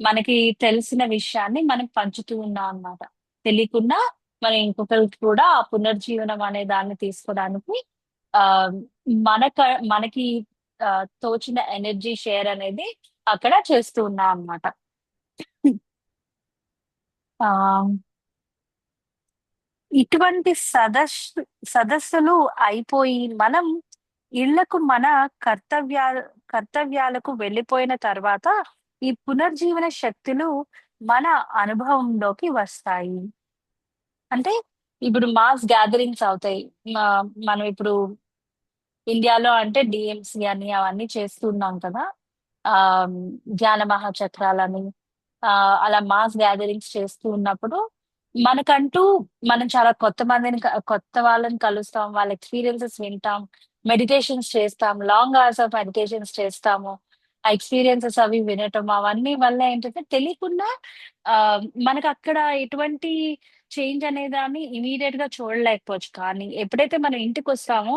మనకి తెలిసిన విషయాన్ని మనం పంచుతూ ఉన్నాం అన్నమాట. తెలియకుండా మనం ఇంకొకరికి కూడా ఆ పునర్జీవనం అనే దాన్ని తీసుకోవడానికి ఆ మనక మనకి తోచిన ఎనర్జీ షేర్ అనేది అక్కడ చేస్తూ ఉన్నాం అన్నమాట. ఆ ఇటువంటి సదస్సులు అయిపోయి మనం ఇళ్లకు మన కర్తవ్యా కర్తవ్యాలకు వెళ్ళిపోయిన తర్వాత ఈ పునర్జీవన శక్తులు మన అనుభవంలోకి వస్తాయి. అంటే ఇప్పుడు మాస్ గ్యాదరింగ్స్ అవుతాయి. మనం ఇప్పుడు ఇండియాలో అంటే డిఎంసి అని అవన్నీ చేస్తున్నాం కదా. ఆ ధ్యాన మహాచక్రాలని అలా మాస్ గ్యాదరింగ్స్ చేస్తూ ఉన్నప్పుడు మనకంటూ మనం చాలా కొత్త వాళ్ళని కలుస్తాం, వాళ్ళ ఎక్స్పీరియన్సెస్ వింటాం, మెడిటేషన్స్ చేస్తాం, లాంగ్ అవర్స్ ఆఫ్ మెడిటేషన్స్ చేస్తాము. ఆ ఎక్స్పీరియన్సెస్ అవి వినటం అవన్నీ వల్ల ఏంటంటే తెలియకుండా ఆ మనకు అక్కడ ఎటువంటి చేంజ్ అనే దాన్ని ఇమీడియట్ గా చూడలేకపోవచ్చు. కానీ ఎప్పుడైతే మనం ఇంటికి వస్తామో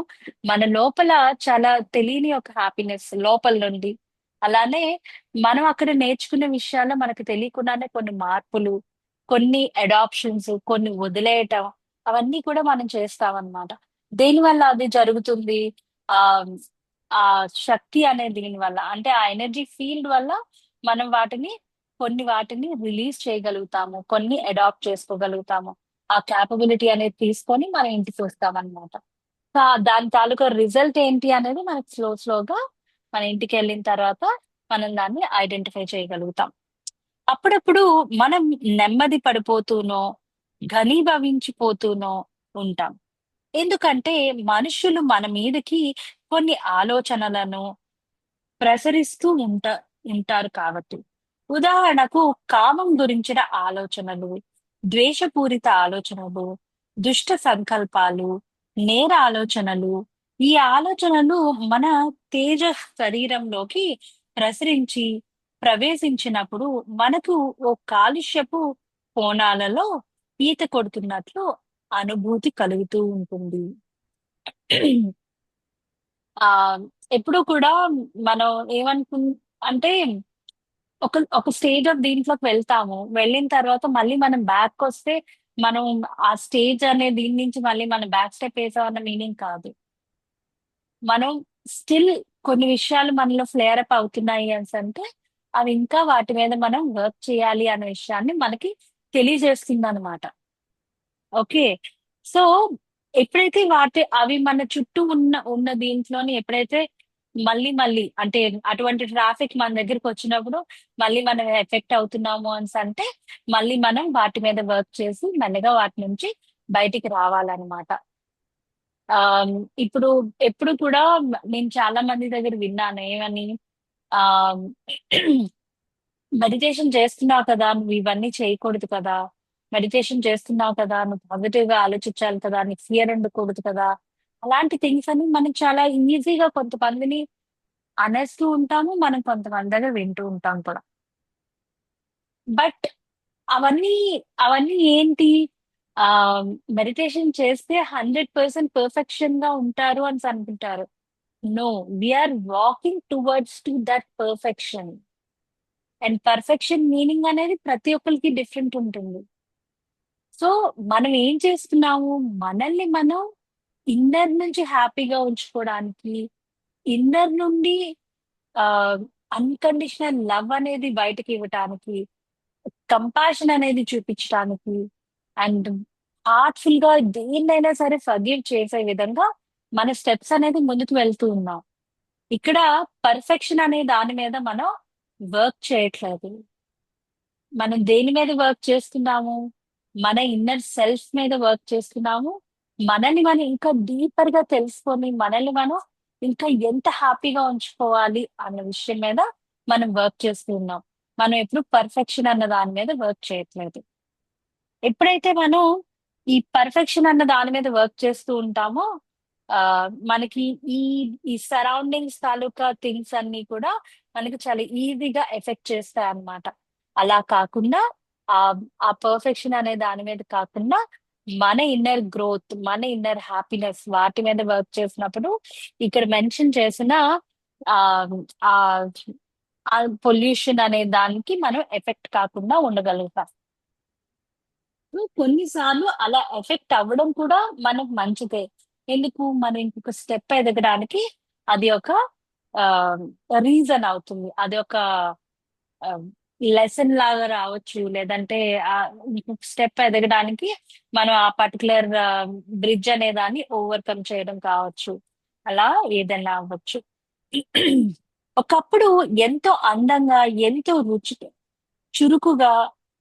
మన లోపల చాలా తెలియని ఒక హ్యాపీనెస్ లోపల నుండి, అలానే మనం అక్కడ నేర్చుకునే విషయాల్లో మనకు తెలియకుండానే కొన్ని మార్పులు, కొన్ని అడాప్షన్స్, కొన్ని వదిలేయటం అవన్నీ కూడా మనం చేస్తామన్నమాట. దేనివల్ల అది జరుగుతుంది? ఆ ఆ శక్తి అనే దీని వల్ల, అంటే ఆ ఎనర్జీ ఫీల్డ్ వల్ల మనం కొన్ని వాటిని రిలీజ్ చేయగలుగుతాము, కొన్ని అడాప్ట్ చేసుకోగలుగుతాము. ఆ క్యాపబిలిటీ అనేది తీసుకొని మన ఇంటికి వస్తామన్నమాట. దాని తాలూకా రిజల్ట్ ఏంటి అనేది మనకి స్లోగా మన ఇంటికి వెళ్ళిన తర్వాత మనం దాన్ని ఐడెంటిఫై చేయగలుగుతాం. అప్పుడప్పుడు మనం నెమ్మది పడిపోతూనో, ఘనీభవించిపోతూనో ఉంటాం. ఎందుకంటే మనుషులు మన మీదకి కొన్ని ఆలోచనలను ప్రసరిస్తూ ఉంటారు కాబట్టి. ఉదాహరణకు కామం గురించిన ఆలోచనలు, ద్వేషపూరిత ఆలోచనలు, దుష్ట సంకల్పాలు, నేర ఆలోచనలు. ఈ ఆలోచనలు మన తేజ శరీరంలోకి ప్రసరించి ప్రవేశించినప్పుడు మనకు ఓ కాలుష్యపు కోణాలలో ఈత కొడుతున్నట్లు అనుభూతి కలుగుతూ ఉంటుంది. ఆ ఎప్పుడు కూడా మనం ఏమనుకు అంటే ఒక స్టేజ్ ఆఫ్ దీంట్లోకి వెళ్తాము. వెళ్ళిన తర్వాత మళ్ళీ మనం బ్యాక్ వస్తే మనం ఆ స్టేజ్ అనే దీని నుంచి మళ్ళీ మనం బ్యాక్ స్టెప్ వేసామన్న మీనింగ్ కాదు. మనం స్టిల్ కొన్ని విషయాలు మనలో ఫ్లేర్ అప్ అవుతున్నాయి అంటే అవి ఇంకా వాటి మీద మనం వర్క్ చేయాలి అనే విషయాన్ని మనకి తెలియజేస్తుంది అనమాట. ఓకే. సో, ఎప్పుడైతే అవి మన చుట్టూ ఉన్న దీంట్లోని ఎప్పుడైతే మళ్ళీ అంటే అటువంటి ట్రాఫిక్ మన దగ్గరకొచ్చినప్పుడు మళ్ళీ మనం ఎఫెక్ట్ అవుతున్నాము అంటే మళ్ళీ మనం వాటి మీద వర్క్ చేసి మెల్లగా వాటి నుంచి బయటికి రావాలనమాట. ఆహ్, ఇప్పుడు ఎప్పుడు కూడా నేను చాలా మంది దగ్గర విన్నాను ఏమని, ఆహ్, మెడిటేషన్ చేస్తున్నావు కదా! నువ్వు ఇవన్నీ చేయకూడదు కదా! మెడిటేషన్ చేస్తున్నావు కదా! నువ్వు పాజిటివ్‌గా ఆలోచించాలి కదా! నీకు ఫియర్ ఉండకూడదు కదా! అలాంటి థింగ్స్ అని మనం చాలా ఈజీగా కొంతమందిని అనేస్తూ ఉంటాము. మనం కొంతమంది దగ్గర వింటూ ఉంటాం కూడా. బట్ అవన్నీ, అవన్నీ ఏంటి? మెడిటేషన్ చేస్తే 100% పర్ఫెక్షన్‌గా ఉంటారు అనేసి అనుకుంటారు. No. We are walking towards that perfection. And perfection meaning అనేది ప్రతి ఒక్కరికి డిఫరెంట్ ఉంటుంది. సో, మనం ఏం చేస్తున్నాము? మనల్ని మనం ఇన్నర్ నుంచి హ్యాపీగా ఉంచుకోవడానికి, ఇన్నర్ నుండి ఆహ్, అన్‌కండిషనల్ లవ్ అనేది బయటకి ఇవ్వటానికి, కంపాషన్ అనేది చూపించటానికి, అండ్ హార్ట్‌ఫుల్‌గా దేన్నైనా సరే ఫర్గివ్ చేసే విధంగా మన స్టెప్స్ అనేది ముందుకు వెళ్తూ ఉన్నాం. ఇక్కడ పర్ఫెక్షన్ అనే దాని మీద మనం వర్క్ చేయట్లేదు. మనం దేని మీద వర్క్ చేస్తున్నాము? మన ఇన్నర్ సెల్ఫ్ మీద వర్క్ చేస్తున్నాము. మనల్ని మనం ఇంకా డీపర్ గా తెలుసుకొని, మనల్ని మనం ఇంకా ఎంత హ్యాపీగా ఉంచుకోవాలి అన్న విషయం మీద మనం వర్క్ చేస్తూ ఉన్నాం. మనం ఎప్పుడు పర్ఫెక్షన్ అన్న దాని మీద వర్క్ చేయట్లేదు. ఎప్పుడైతే మనం ఈ పర్ఫెక్షన్ అన్న దాని మీద వర్క్ చేస్తూ ఉంటామో, మనకి ఈ ఈ సరౌండింగ్స్ తాలూకా థింగ్స్ అన్నీ కూడా మనకి చాలా ఈజీగా ఎఫెక్ట్ చేస్తాయన్నమాట. అలా కాకుండా ఆ పర్ఫెక్షన్ అనే దాని మీద కాకుండా మన ఇన్నర్ గ్రోత్, మన ఇన్నర్ హ్యాపీనెస్ వాటి మీద వర్క్ చేసినప్పుడు ఇక్కడ మెన్షన్ చేసిన ఆ ఆ ఆ పొల్యూషన్ అనే దానికి మనం ఎఫెక్ట్ కాకుండా ఉండగలుగుతాం. కొన్నిసార్లు అలా ఎఫెక్ట్ అవ్వడం కూడా మనకు మంచిదే. ఎందుకు? మనం ఇంకొక స్టెప్ ఎదగడానికి అది ఒక రీజన్ అవుతుంది. అది ఒక లెసన్ లాగా రావచ్చు. లేదంటే ఇంకొక స్టెప్ ఎదగడానికి మనం ఆ పర్టికులర్ బ్రిడ్జ్ అనే దాన్ని ఓవర్‌కమ్ చేయడం కావచ్చు. అలా ఏదైనా అవ్వచ్చు. ఒకప్పుడు ఎంతో అందంగా, ఎంతో చురుకుగా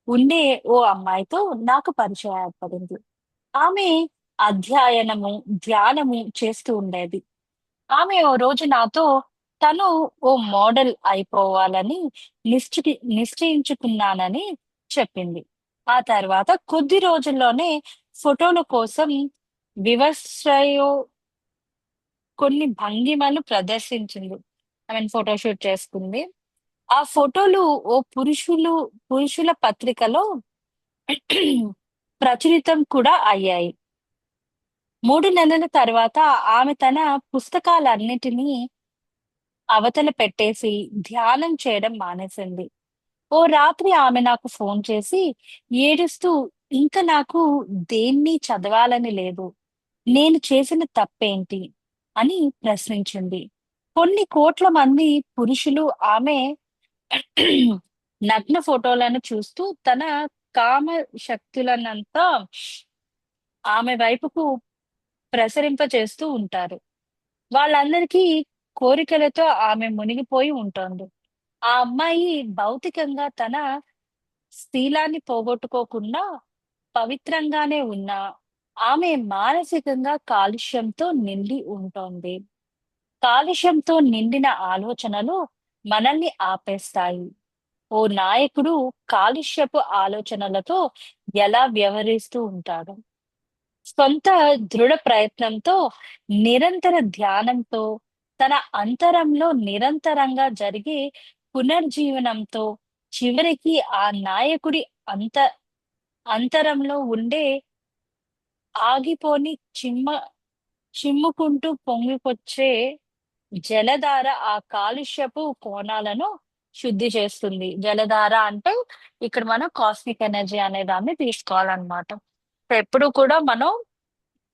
ఉండే ఓ అమ్మాయితో నాకు పరిచయం ఏర్పడింది. ఆమె అధ్యయనము, ధ్యానము చేస్తూ ఉండేది. ఆమె ఓ రోజు నాతో తను ఓ మోడల్ అయిపోవాలని నిశ్చయించుకున్నానని చెప్పింది. ఆ తర్వాత కొద్ది రోజుల్లోనే ఫోటోల కోసం వివస్ట్రయో కొన్ని భంగిమలు ప్రదర్శించింది. ఐ మీన్ ఫోటోషూట్ చేసుకుంది. ఆ ఫోటోలు ఓ పురుషుల పత్రికలో ప్రచురితం కూడా అయ్యాయి. 3 నెలల తర్వాత ఆమె తన పుస్తకాలన్నిటినీ అవతల పెట్టేసి ధ్యానం చేయడం మానేసింది. ఓ రాత్రి ఆమె నాకు ఫోన్ చేసి ఏడుస్తూ ఇంక నాకు దేన్ని చదవాలని లేదు. నేను చేసిన తప్పేంటి? అని ప్రశ్నించింది. కొన్ని కోట్ల మంది పురుషులు ఆమె నగ్న ఫోటోలను చూస్తూ తన కామ శక్తులనంతా ఆమె వైపుకు ప్రసరింపచేస్తూ ఉంటారు. వాళ్ళందరికీ కోరికలతో ఆమె మునిగిపోయి ఉంటోంది. ఆ అమ్మాయి భౌతికంగా తన శీలాన్ని పోగొట్టుకోకుండా పవిత్రంగానే ఉన్నా, ఆమె మానసికంగా కాలుష్యంతో నిండి ఉంటోంది. కాలుష్యంతో నిండిన ఆలోచనలు మనల్ని ఆపేస్తాయి. ఓ నాయకుడు కాలుష్యపు ఆలోచనలతో ఎలా వ్యవహరిస్తూ ఉంటాడు? సొంత దృఢ ప్రయత్నంతో, నిరంతర ధ్యానంతో, తన అంతరంలో నిరంతరంగా జరిగే పునర్జీవనంతో, చివరికి ఆ నాయకుడి అంత అంతరంలో ఉండే ఆగిపోని చిమ్ముకుంటూ పొంగికొచ్చే జలధార ఆ కాలుష్యపు కోణాలను శుద్ధి చేస్తుంది. జలధార అంటే ఇక్కడ మనం కాస్మిక్ ఎనర్జీ అనే దాన్ని తీసుకోవాలన్నమాట. సో ఎప్పుడు కూడా మనం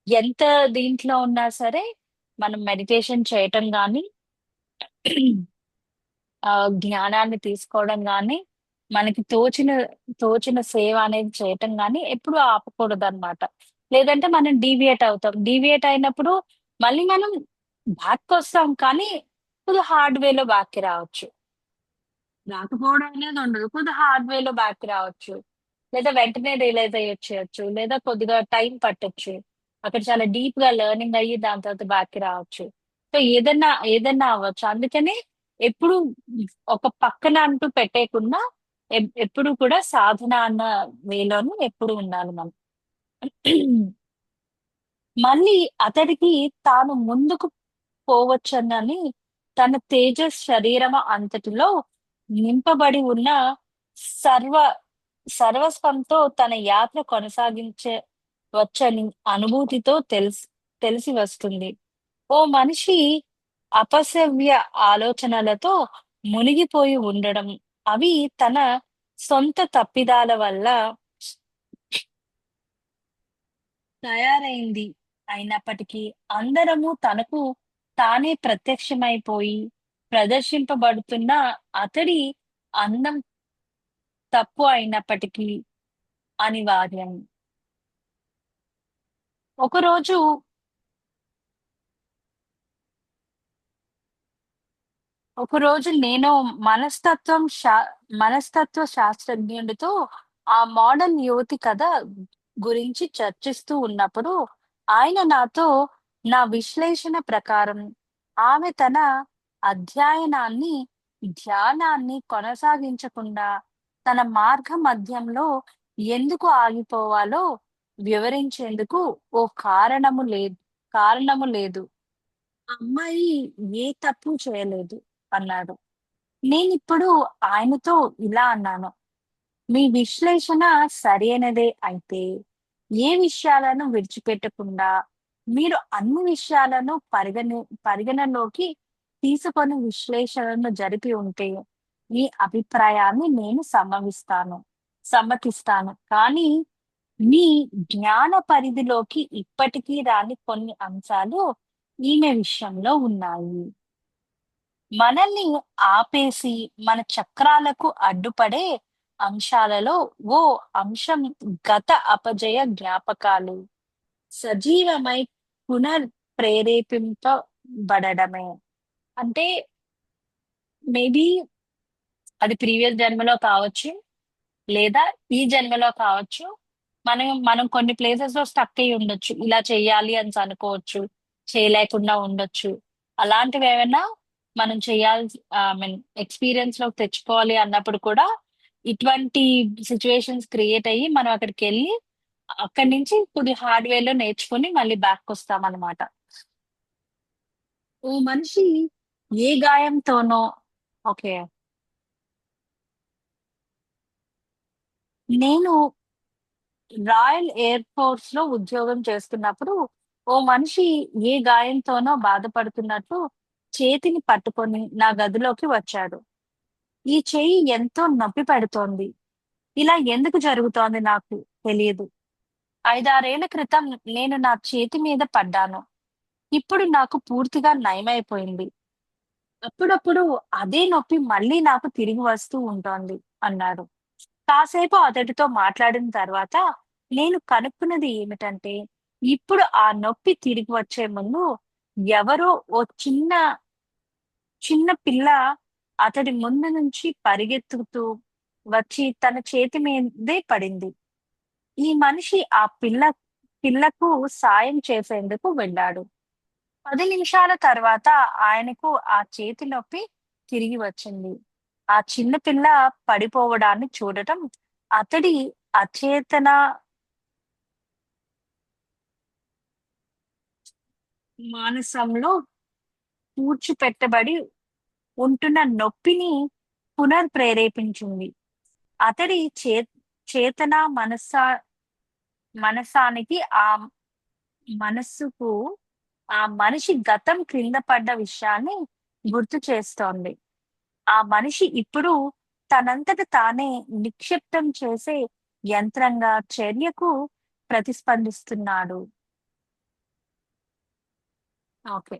ఎంత దీంట్లో ఉన్నా సరే, మనం మెడిటేషన్ చేయటం గాని, జ్ఞానాన్ని తీసుకోవడం గాని, మనకి తోచిన సేవ అనేది చేయటం గాని ఎప్పుడూ ఆపకూడదనమాట. లేదంటే మనం డీవియేట్ అవుతాం. డీవియేట్ అయినప్పుడు మళ్ళీ మనం బ్యాక్‌కొస్తాం. కానీ కొద్దిగా హార్డ్ వేలో బ్యాక్‌కి రావచ్చు. రాకపోవడం అనేది ఉండదు. కొద్దిగా హార్డ్ వేలో బ్యాక్‌కి రావచ్చు. లేదా వెంటనే రియలైజ్ అయ్యొచ్చేయొచ్చు. లేదా కొద్దిగా టైం పట్టొచ్చు. అక్కడ చాలా డీప్‌గా లెర్నింగ్ అయ్యి దాని తర్వాత బ్యాక్‌కి రావచ్చు. సో, ఏదన్నా అవ్వచ్చు. అందుకనే ఎప్పుడు ఒక పక్కన అంటూ పెట్టేయకుండా ఎప్పుడు కూడా సాధన అన్న వేలోనే ఎప్పుడు ఉండాలి మనం. మళ్ళీ అతడికి తాను ముందుకు పోవచ్చనని తన తేజస్ శరీరము అంతటిలో నింపబడి ఉన్న సర్వ సర్వస్వంతో తన యాత్ర కొనసాగించవచ్చని అనుభూతితో తెలిసి వస్తుంది. ఓ మనిషి అపసవ్య ఆలోచనలతో మునిగిపోయి ఉండడం, అవి తన సొంత తప్పిదాల వల్ల తయారైంది అయినప్పటికీ అందరము తనకు తానే ప్రత్యక్షమైపోయి ప్రదర్శింపబడుతున్న అతడి అందం తప్పు అయినప్పటికీ అనివార్యం. ఒకరోజు ఒకరోజు నేను మనస్తత్వం శా మనస్తత్వ శాస్త్రజ్ఞుడితో ఆ మోడర్న్ యువతి కథ గురించి చర్చిస్తూ ఉన్నప్పుడు ఆయన నాతో నా విశ్లేషణ ప్రకారం ఆమె తన అధ్యయనాన్ని, ధ్యానాన్ని కొనసాగించకుండా తన మార్గ మధ్యంలో ఎందుకు ఆగిపోవాలో వివరించేందుకు ఓ కారణము లేదు. ఆ అమ్మాయి ఏ తప్పు చేయలేదు అన్నాడు. నేనిప్పుడు ఆయనతో ఇలా అన్నాను. మీ విశ్లేషణ సరైనదే అయితే, ఏ విషయాలను విడిచిపెట్టకుండా, మీరు అన్ని విషయాలను పరిగణలోకి తీసుకొని విశ్లేషణను జరిపి ఉంటే, మీ అభిప్రాయాన్ని నేను సమ్మతిస్తాను. కానీ, మీ జ్ఞాన పరిధిలోకి ఇప్పటికీ రాని కొన్ని అంశాలు ఈమె విషయంలో ఉన్నాయి. మనల్ని ఆపేసి, మన చక్రాలకు అడ్డుపడే అంశాలలో ఓ అంశం గత అపజయ జ్ఞాపకాలు సజీవమై ప్రేరేపింపబడడమే. అంటే మేబీ అది ప్రీవియస్ జన్మలో కావచ్చు, లేదా ఈ జన్మలో కావచ్చు. మనం మనం కొన్ని ప్లేసెస్ లో స్టక్ అయ్యి ఉండొచ్చు. ఇలా చేయాలి అని అనుకోవచ్చు, చేయలేకుండా ఉండొచ్చు. అలాంటివి ఏమైనా మనం చేయాల్సి ఐ మీన్ ఎక్స్పీరియన్స్ లోకి తెచ్చుకోవాలి అన్నప్పుడు కూడా ఇటువంటి సిచ్యువేషన్స్ క్రియేట్ అయ్యి మనం అక్కడికి వెళ్ళి అక్కడి నుంచి కొద్ది హార్డ్వేర్ లో నేర్చుకుని మళ్ళీ బ్యాక్ వస్తాం అనమాట. ఓ మనిషి ఏ గాయంతోనో ఓకే. నేను రాయల్ ఎయిర్ ఫోర్స్ లో ఉద్యోగం చేస్తున్నప్పుడు ఓ మనిషి ఏ గాయంతోనో బాధపడుతున్నట్టు చేతిని పట్టుకొని నా గదిలోకి వచ్చాడు. ఈ చెయ్యి ఎంతో నొప్పి పెడుతోంది. ఇలా ఎందుకు జరుగుతోంది నాకు తెలియదు. 5, 6 ఏళ్ల క్రితం నేను నా చేతి మీద పడ్డాను. ఇప్పుడు నాకు పూర్తిగా నయమైపోయింది. అప్పుడప్పుడు అదే నొప్పి మళ్ళీ నాకు తిరిగి వస్తూ ఉంటోంది అన్నాడు. కాసేపు అతడితో మాట్లాడిన తర్వాత నేను కనుక్కున్నది ఏమిటంటే, ఇప్పుడు ఆ నొప్పి తిరిగి వచ్చే ముందు ఎవరో ఓ చిన్న చిన్న పిల్ల అతడి ముందు నుంచి పరిగెత్తుతూ వచ్చి తన చేతి మీదే పడింది. ఈ మనిషి ఆ పిల్లకు సాయం చేసేందుకు వెళ్ళాడు. 10 నిమిషాల తర్వాత ఆయనకు ఆ చేతి నొప్పి తిరిగి వచ్చింది. ఆ చిన్న పిల్ల పడిపోవడాన్ని చూడటం అతడి అచేతన మానసంలో పూడ్చిపెట్టబడి ఉంటున్న నొప్పిని పునర్ప్రేరేపించింది. అతడి చేతన మనసానికి ఆ మనస్సుకు ఆ మనిషి గతం క్రింద పడ్డ విషయాన్ని గుర్తు చేస్తోంది. ఆ మనిషి ఇప్పుడు తనంతట తానే నిక్షిప్తం చేసే యంత్రంగా చర్యకు ప్రతిస్పందిస్తున్నాడు. ఓకే.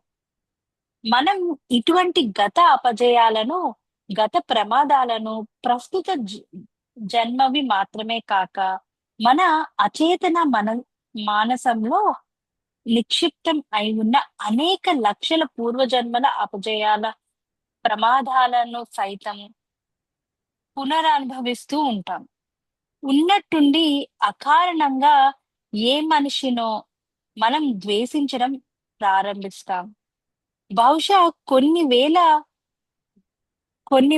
మనం ఇటువంటి గత అపజయాలను, గత ప్రమాదాలను ప్రస్తుత జన్మవి మాత్రమే కాక, మన అచేతన మానసంలో నిక్షిప్తం అయి ఉన్న అనేక లక్షల పూర్వజన్మల అపజయాల, ప్రమాదాలను సైతం పునరనుభవిస్తూ ఉంటాం. ఉన్నట్టుండి అకారణంగా ఏ మనిషినో మనం ద్వేషించడం ప్రారంభిస్తాం. బహుశా కొన్ని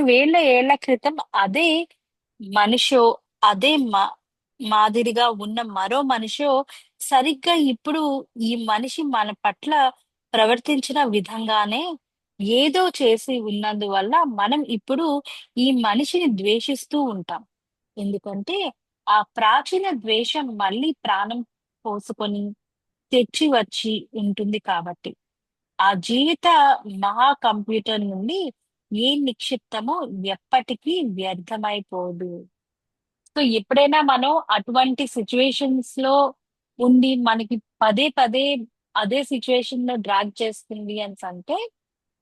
వేల ఏళ్ల క్రితం అదే మనిషో, అదే మాదిరిగా ఉన్న మరో మనిషో సరిగ్గా ఇప్పుడు ఈ మనిషి మన పట్ల ప్రవర్తించిన విధంగానే ఏదో చేసి ఉన్నందువల్ల మనం ఇప్పుడు ఈ మనిషిని ద్వేషిస్తూ ఉంటాం. ఎందుకంటే ఆ ప్రాచీన ద్వేషం మళ్ళీ ప్రాణం పోసుకొని తెచ్చి వచ్చి ఉంటుంది కాబట్టి. ఆ జీవిత మహా కంప్యూటర్ నుండి ఏ నిక్షిప్తము ఎప్పటికీ వ్యర్థమైపోదు. సో ఎప్పుడైనా మనం అటువంటి సిచ్యువేషన్స్ లో ఉండి మనకి పదే పదే అదే సిచ్యువేషన్ లో డ్రాగ్ చేస్తుంది అని అంటే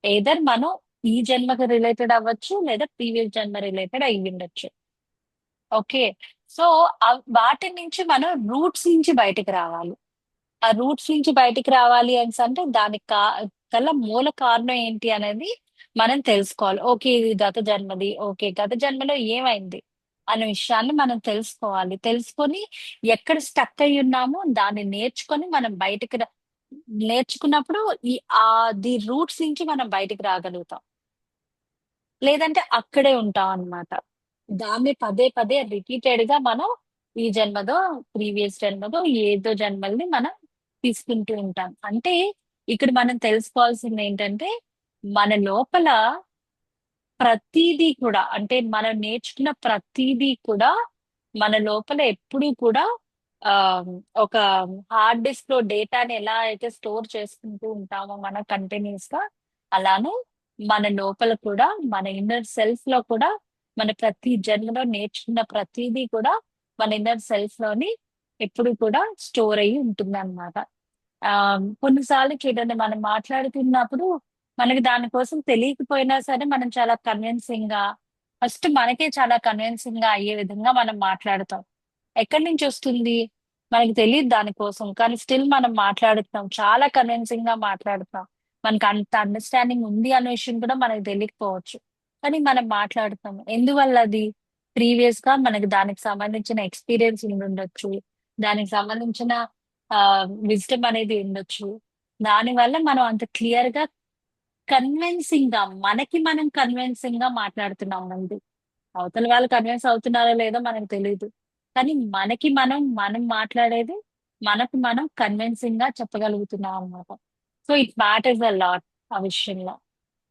ఏదర్ మనం ఈ జన్మకి రిలేటెడ్ అవ్వచ్చు, లేదా ప్రీవియస్ జన్మ రిలేటెడ్ అయి ఉండొచ్చు. ఓకే. సో వాటి నుంచి మనం రూట్స్ నుంచి బయటికి రావాలి. ఆ రూట్స్ నుంచి బయటికి రావాలి అంటే దానికి గల మూల కారణం ఏంటి అనేది మనం తెలుసుకోవాలి. ఓకే. ఇది గత జన్మది. ఓకే. గత జన్మలో ఏమైంది అనే విషయాన్ని మనం తెలుసుకోవాలి. తెలుసుకొని ఎక్కడ స్టక్ అయ్యి ఉన్నామో దాన్ని నేర్చుకొని మనం నేర్చుకున్నప్పుడు ఈ ది రూట్స్ నుంచి మనం బయటికి రాగలుగుతాం. లేదంటే అక్కడే ఉంటాం అన్నమాట. దాన్ని పదే పదే రిపీటెడ్ గా మనం ఈ జన్మదో, ప్రీవియస్ జన్మదో ఏదో జన్మల్ని మనం తీసుకుంటూ ఉంటాం. అంటే ఇక్కడ మనం తెలుసుకోవాల్సింది ఏంటంటే, మన లోపల ప్రతీదీ కూడా అంటే మనం నేర్చుకున్న ప్రతీదీ కూడా మన లోపల ఎప్పుడూ కూడా ఆహ్, ఒక హార్డ్ డిస్క్‌లో డేటాని ఎలా అయితే స్టోర్ చేసుకుంటూ ఉంటామో మనం కంటిన్యూయస్‌గా, అలానే మన లోపల కూడా మన ఇన్నర్ సెల్ఫ్‌లో కూడా మన ప్రతి జన్మలో నేర్చుకున్న ప్రతీదీ కూడా మన ఇన్నర్ సెల్ఫ్‌లోని ఎప్పుడు కూడా స్టోర్ అయ్యి ఉంటుందన్నమాట. కొన్నిసార్లు చూడండి మనం మాట్లాడుతున్నప్పుడు మనకి దాని కోసం తెలియకపోయినా సరే మనం చాలా కన్విన్సింగ్‌గా ఫస్ట్ మనకే చాలా కన్విన్సింగ్‌గా అయ్యే విధంగా మనం మాట్లాడతాం. ఎక్కడి నుంచొస్తుంది? మనకి తెలీదు దాని కోసం. కానీ స్టిల్ మనం మాట్లాడుతున్నాం. చాలా కన్విన్సింగ్‌గా మాట్లాడుతున్నాం. మనకంత అండర్‌స్టాండింగ్ ఉంది అనే విషయం కూడా మనకు తెలియకపోవచ్చు. కానీ మనం మాట్లాడుతాం. ఎందువల్లది? ప్రీవియస్‌గా మనకి దానికి సంబంధించిన ఎక్స్‌పీరియన్స్ ఉండుండొచ్చు. దానికి సంబంధించిన విజ్డమ్ అనేది ఉండొచ్చు. దానివల్ల మనం అంత క్లియర్‌గా కన్విన్సింగ్‌గా మనకి మనం కన్విన్సింగ్‌గా మాట్లాడుతున్నాం ముందు. అవతల వాళ్ళు కన్విన్స్ అవుతున్నారో లేదో మనకు తెలీదు. కానీ మనకి మనం మాట్లాడేది మనకు మనం కన్విన్సింగ్‌గా చెప్పగలుగుతున్నాం అన్నమాట. So, it matters a lot ఆ విషయంలో.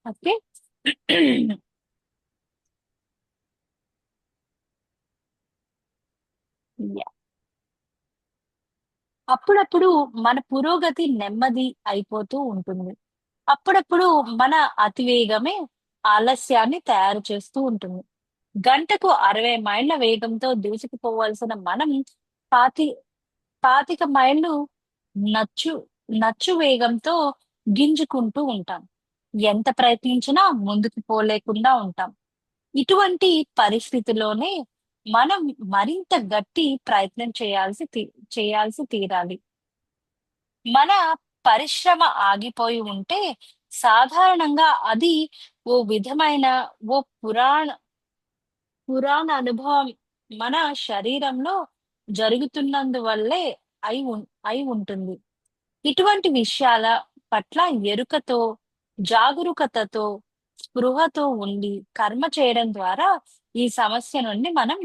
ఓకే. యాహ్! అప్పుడప్పుడు మన పురోగతి నెమ్మది అయిపోతూ ఉంటుంది. అప్పుడప్పుడు మన అతివేగమే ఆలస్యాన్ని తయారు చేస్తూ ఉంటుంది. గంటకు 60 మైళ్ళ వేగంతో దూసుకుపోవాల్సిన మనం పాతి 25 మైళ్ళు నచ్చు నచ్చు వేగంతో గింజుకుంటూ ఉంటాం. ఎంత ప్రయత్నించినా ముందుకు పోలేకుండా ఉంటాం. ఇటువంటి పరిస్థితిలోనే మనం మరింత గట్టి ప్రయత్నం చేయాల్సి తీరాలి. మన పరిశ్రమ ఆగిపోయి ఉంటే సాధారణంగా అది ఓ విధమైన ఓ పురాణ అనుభవం మన శరీరంలో జరుగుతున్నందువల్లే అయి ఉంటుంది. ఇటువంటి విషయాల పట్ల ఎరుకతో, జాగరూకతతో, స్పృహతో ఉండి కర్మ చేయడం ద్వారా ఈ సమస్య నుండి మనం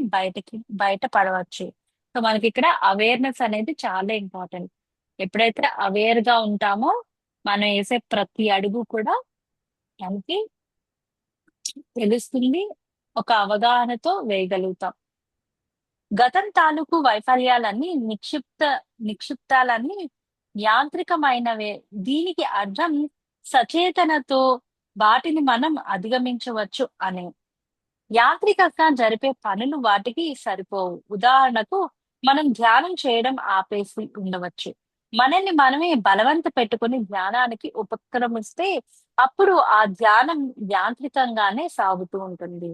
బయటపడవచ్చు. సో, మనకిక్కడ అవేర్‌నెస్ అనేది చాలా ఇంపార్టెంట్. ఎప్పుడైతే అవేర్‌గా ఉంటామో, మనం ఏసే ప్రతి అడుగు కూడా మనకి తెలుస్తుంది. ఒక అవగాహనతో వేయగలుగుతాం. గతం తాలూకు వైఫల్యాలన్నీ నిక్షిప్తాలన్నీ యాంత్రికమైనవే. దీనికి అర్థం సచేతనతో వాటిని మనం అధిగమించవచ్చు అని. యాంత్రికంగా జరిపే పనులు వాటికి సరిపోవు. ఉదాహరణకు మనం ధ్యానం చేయడం ఆపేసి ఉండవచ్చు. మనల్ని మనమే బలవంత పెట్టుకొని ధ్యానానికి ఉపక్రమిస్తే అప్పుడు ఆ ధ్యానం యాంత్రికంగానే సాగుతూ ఉంటుంది.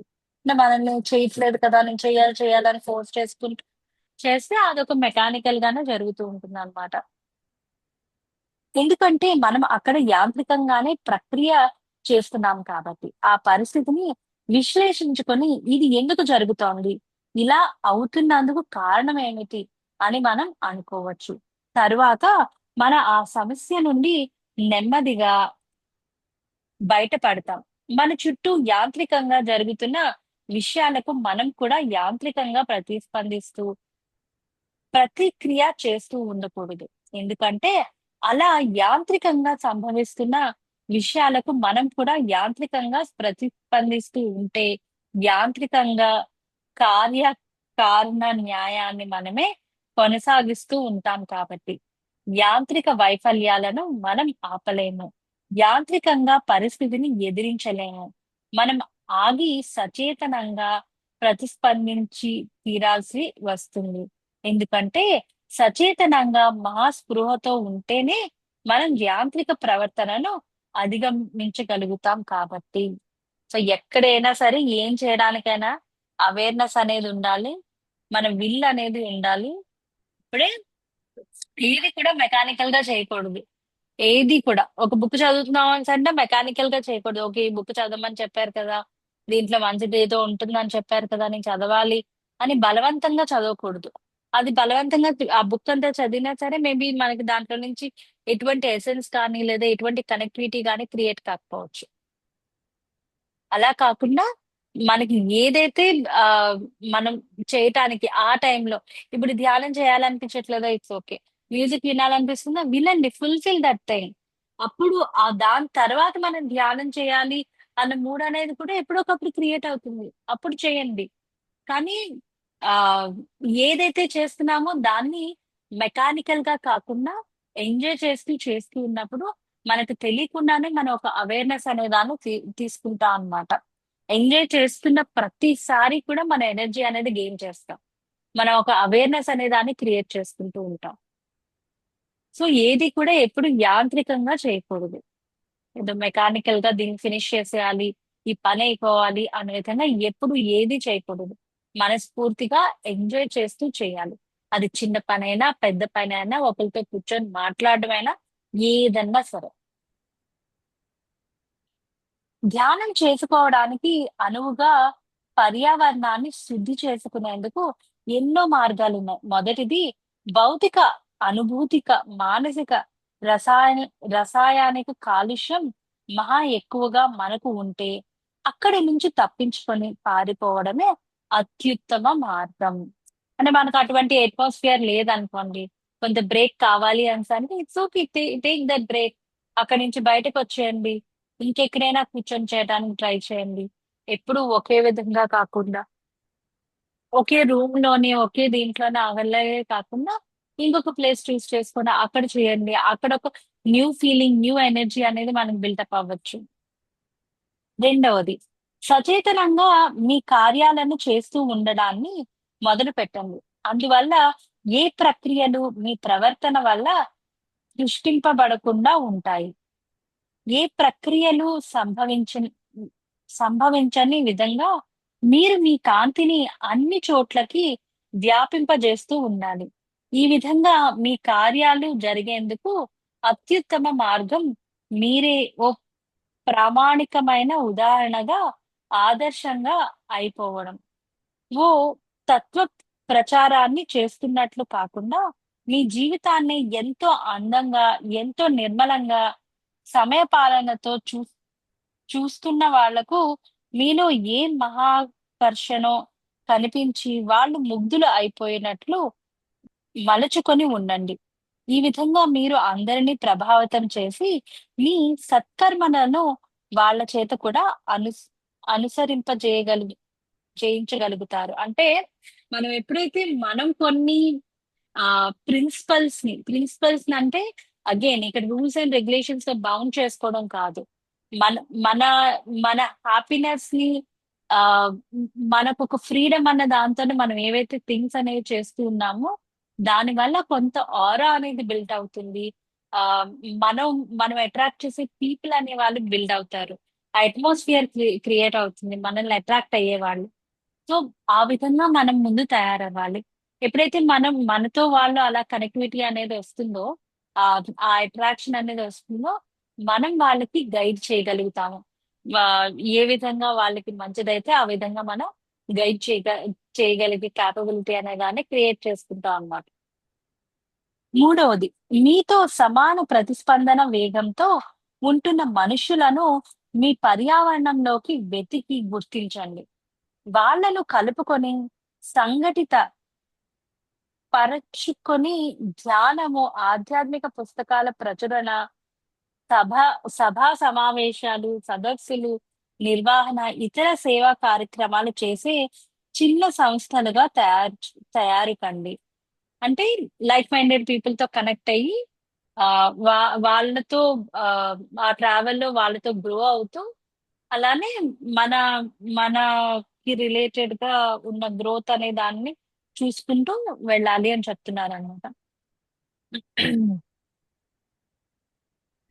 మనల్ని చేయట్లేదు కదా! నేను చేయాలని ఫోర్స్ చేసుకుంటూ చేస్తే అదొక మెకానికల్ గానే జరుగుతూ ఉంటుందన్నమాట. ఎందుకంటే మనం అక్కడ యాంత్రికంగానే ప్రక్రియ చేస్తున్నాం కాబట్టి. ఆ పరిస్థితిని విశ్లేషించుకొని ఇది ఎందుకు జరుగుతోంది? ఇలా అవుతున్నందుకు కారణం ఏమిటి? అని మనం అనుకోవచ్చు. తరువాత మన ఆ సమస్య నుండి నెమ్మదిగా బయటపడతాం. మన చుట్టూ యాంత్రికంగా జరుగుతున్న విషయాలకు మనం కూడా యాంత్రికంగా ప్రతిస్పందిస్తూ ప్రతిక్రియ చేస్తూ ఉండకూడదు. ఎందుకంటే, అలా యాంత్రికంగా సంభవిస్తున్న విషయాలకు మనం కూడా యాంత్రికంగా ప్రతిస్పందిస్తూ ఉంటే, యాంత్రికంగా కార్య కారణ న్యాయాన్ని మనమే కొనసాగిస్తూ ఉంటాం కాబట్టి. యాంత్రిక వైఫల్యాలను మనం ఆపలేము. యాంత్రికంగా పరిస్థితిని ఎదిరించలేము. మనం ఆగి సచేతనంగా ప్రతిస్పందించి తీరాల్సి వస్తుంది. ఎందుకంటే సచేతనంగా మహాస్పృహతో ఉంటేనే మనం యాంత్రిక ప్రవర్తనను అధిగమించగలుగుతాం కాబట్టి. సో, ఎక్కడైనా సరే ఏం చేయడానికైనా అవేర్‌నెస్ అనేది ఉండాలి. మన విల్ అనేది ఉండాలి. ఇప్పుడే ఏది కూడా మెకానికల్‌గా చేయకూడదు. ఏది కూడా. ఒక బుక్ చదువుతున్నాం అనేసంటే మెకానికల్‌గా చేయకూడదు. ఓకే. ఈ బుక్ చదవమని చెప్పారు కదా! దీంట్లో మంచిదేదో ఉంటుందని చెప్పారు కదా! నేను చదవాలి అని బలవంతంగా చదవకూడదు. అది బలవంతంగా ఆ బుక్ అంతా చదివినా సరే మేబీ మనకి దాంట్లో నుంచి ఎటువంటి ఎసెన్స్ కానీ, లేదా ఎటువంటి కనెక్టివిటీ గాని క్రియేట్ కాకపోవచ్చు. అలా కాకుండా మనకి ఏదైతే ఆహ్, మనం చేయటానికి ఆ టైంలో ఇప్పుడు ధ్యానం చేయాలనిపించట్లేదా? It's okay. మ్యూజిక్ వినాలనిపిస్తుందా? వినండి. Fulfil that thing. అప్పుడు దాని తర్వాత మనం ధ్యానం చేయాలి అన్న మూడ్ అనేది కూడా ఎప్పుడో ఒకప్పుడు క్రియేట్ అవుతుంది. అప్పుడు చేయండి. కానీ ఆహ్, ఏదైతే చేస్తున్నామో దాన్ని మెకానికల్‌గా కాకుండా ఎంజాయ్ చేస్తూ, చేస్తూ ఉన్నప్పుడు మనకు తెలియకుండానే మనం ఒక అవేర్‌నెస్ అనే దాన్ని తీసుకుంటాం అన్నమాట. ఎంజాయ్ చేస్తున్న ప్రతిసారి కూడా మన ఎనర్జీ అనేది గెయిన్ చేస్తాం. మనం ఒక అవేర్‌నెస్ అనే దాన్ని క్రియేట్ చేసుకుంటూ ఉంటాం. సో, ఏది కూడా ఎప్పుడు యాంత్రికంగా చేయకూడదు. ఏదో మెకానికల్‌గా దీన్ని ఫినిష్ చేసేయాలి, ఈ పనయిపోవాలి అనే విధంగా ఎప్పుడు ఏది చేయకూడదు. మనస్ఫూర్తిగా ఎంజాయ్ చేస్తూ చేయాలి. అది చిన్న పనైనా, పెద్ద పనైనా, ఒకళ్ళతో కూర్చొని మాట్లాడడమైనా, ఏదన్నా సరే. ధ్యానం చేసుకోవడానికి అనువుగా పర్యావరణాన్ని శుద్ధి చేసుకునేందుకు ఎన్నో మార్గాలున్నాయి. మొదటిది భౌతిక, అనుభూతిక, మానసిక, రసాయన రసాయనిక కాలుష్యం మహా ఎక్కువగా మనకు ఉంటే అక్కడి నుంచి తప్పించుకొని పారిపోవడమే అత్యుత్తమ మార్గం. అంటే మనకు అటువంటి అట్మాస్ఫియర్ లేదనుకోండి. కొంత బ్రేక్ కావాలి అనేసంటే it's okay. Take that break. అక్కడి నుంచి బయటకొచ్చేయండి. ఇంకెక్కడైనా కూర్చొని చేయడానికి ట్రై చేయండి. ఎప్పుడూ ఒకే విధంగా కాకుండా, ఒకే రూమ్‌లోనే, ఒకే దీంట్లోనే అలాగే కాకుండా, ఇంకొక ప్లేస్ చూస్ చేసుకొని అక్కడ చేయండి. అక్కడ ఒక న్యూ ఫీలింగ్, న్యూ ఎనర్జీ అనేది మనకు బిల్డప్ అవ్వచ్చు. రెండవది, సచేతనంగా మీ కార్యాలను చేస్తూ ఉండడాన్ని మొదలుపెట్టండి. అందువల్ల ఏ ప్రక్రియలు మీ ప్రవర్తన వల్ల సృష్టింపబడకుండా ఉంటాయి. ఏ ప్రక్రియలు సంభవించని విధంగా మీరు మీ కాంతిని అన్ని చోట్లకి వ్యాపింపజేస్తూ ఉండాలి. ఈ విధంగా మీ కార్యాలు జరిగేందుకు అత్యుత్తమ మార్గం మీరే ఓ ప్రామాణికమైన ఉదాహరణగా, ఆదర్శంగా అయిపోవడం. ఓ తత్వ ప్రచారాన్ని చేస్తున్నట్లు కాకుండా, మీ జీవితాన్ని ఎంతో అందంగా, ఎంతో నిర్మలంగా, సమయపాలనతో చూస్తున్న వాళ్ళకు మీలో ఏ మహాకర్షణో కనిపించి వాళ్ళు ముగ్ధులు అయిపోయినట్లు మలుచుకొని ఉండండి. ఈ విధంగా మీరు అందరినీ ప్రభావితం చేసి, మీ సత్కర్మలను వాళ్ళ చేత కూడా అనుస్ చేయించగలుగుతారు. అంటే మనం ఎప్పుడైతే మనం కొన్ని ప్రిన్సిపల్స్‌ని అంటే అగైన్ ఇక్కడ రూల్స్ అండ్ రెగ్యులేషన్స్‌తో బౌండ్ చేసుకోవడం కాదు. మన మన మన హ్యాపీనెస్‌ని ఆహ్, మనకొక ఫ్రీడమ్ అన్న దాంతోనే మనం ఏవైతే థింగ్స్ అనేవి చేస్తూ ఉన్నామో, దానివల్ల కొంత ఆరా అనేది బిల్డ్ అవుతుంది. ఆహ్, మనం మనం అట్రాక్ట్ చేసే పీపుల్ అనేవాళ్ళు బిల్డ్ అవుతారు. ఆ అట్మాస్ఫియర్ క్రియేట్ అవుతుంది. మనల్ని అట్రాక్ట్ అయ్యేవాళ్ళు. సో, ఆ విధంగా మనం ముందు తయారవ్వాలి. ఎప్పుడైతే మనం మనతో వాళ్ళు అలా కనెక్టివిటీ అనేది వస్తుందో, ఆ అట్రాక్షన్ అనేది వస్తుందో, మనం వాళ్ళకి గైడ్ చేయగలుగుతాము. ఏ విధంగా వాళ్ళకి మంచిదైతే ఆ విధంగా మనం గైడ్ చేయగలిగే కేపబిలిటీ అనే దాన్ని క్రియేట్ చేసుకుంటాం అన్నమాట. మూడవది, మీతో సమాన ప్రతిస్పందన వేగంతో ఉంటున్న మనుషులను మీ పర్యావరణంలోకి వెతికి గుర్తించండి. వాళ్ళను కలుపుకొని సంఘటిత పరచుకొని ధ్యానము, ఆధ్యాత్మిక పుస్తకాల ప్రచురణ, సభ సభా సమావేశాలు, సదస్సులు, నిర్వహణ, ఇతర సేవా కార్యక్రమాలు చేసే చిన్న సంస్థలుగా తయారు కండి. అంటే లైక్ మైండెడ్ పీపుల్‌తో కనెక్ట్ అయ్యి ఆహ్, వా వాళ్ళతో ఆ ట్రావెల్‌లో వాళ్ళతో గ్రో అవుతూ అలానే మన మనకి రిలేటెడ్‌గా ఉన్న గ్రోత్ అనే దాన్ని చూసుకుంటూ వెళ్ళాలి అని చెప్తున్నారనమాట.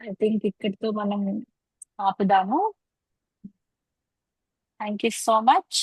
ఐ థింక్ ఇక్కడితో మనం ఆపుదాము. Thank you so much.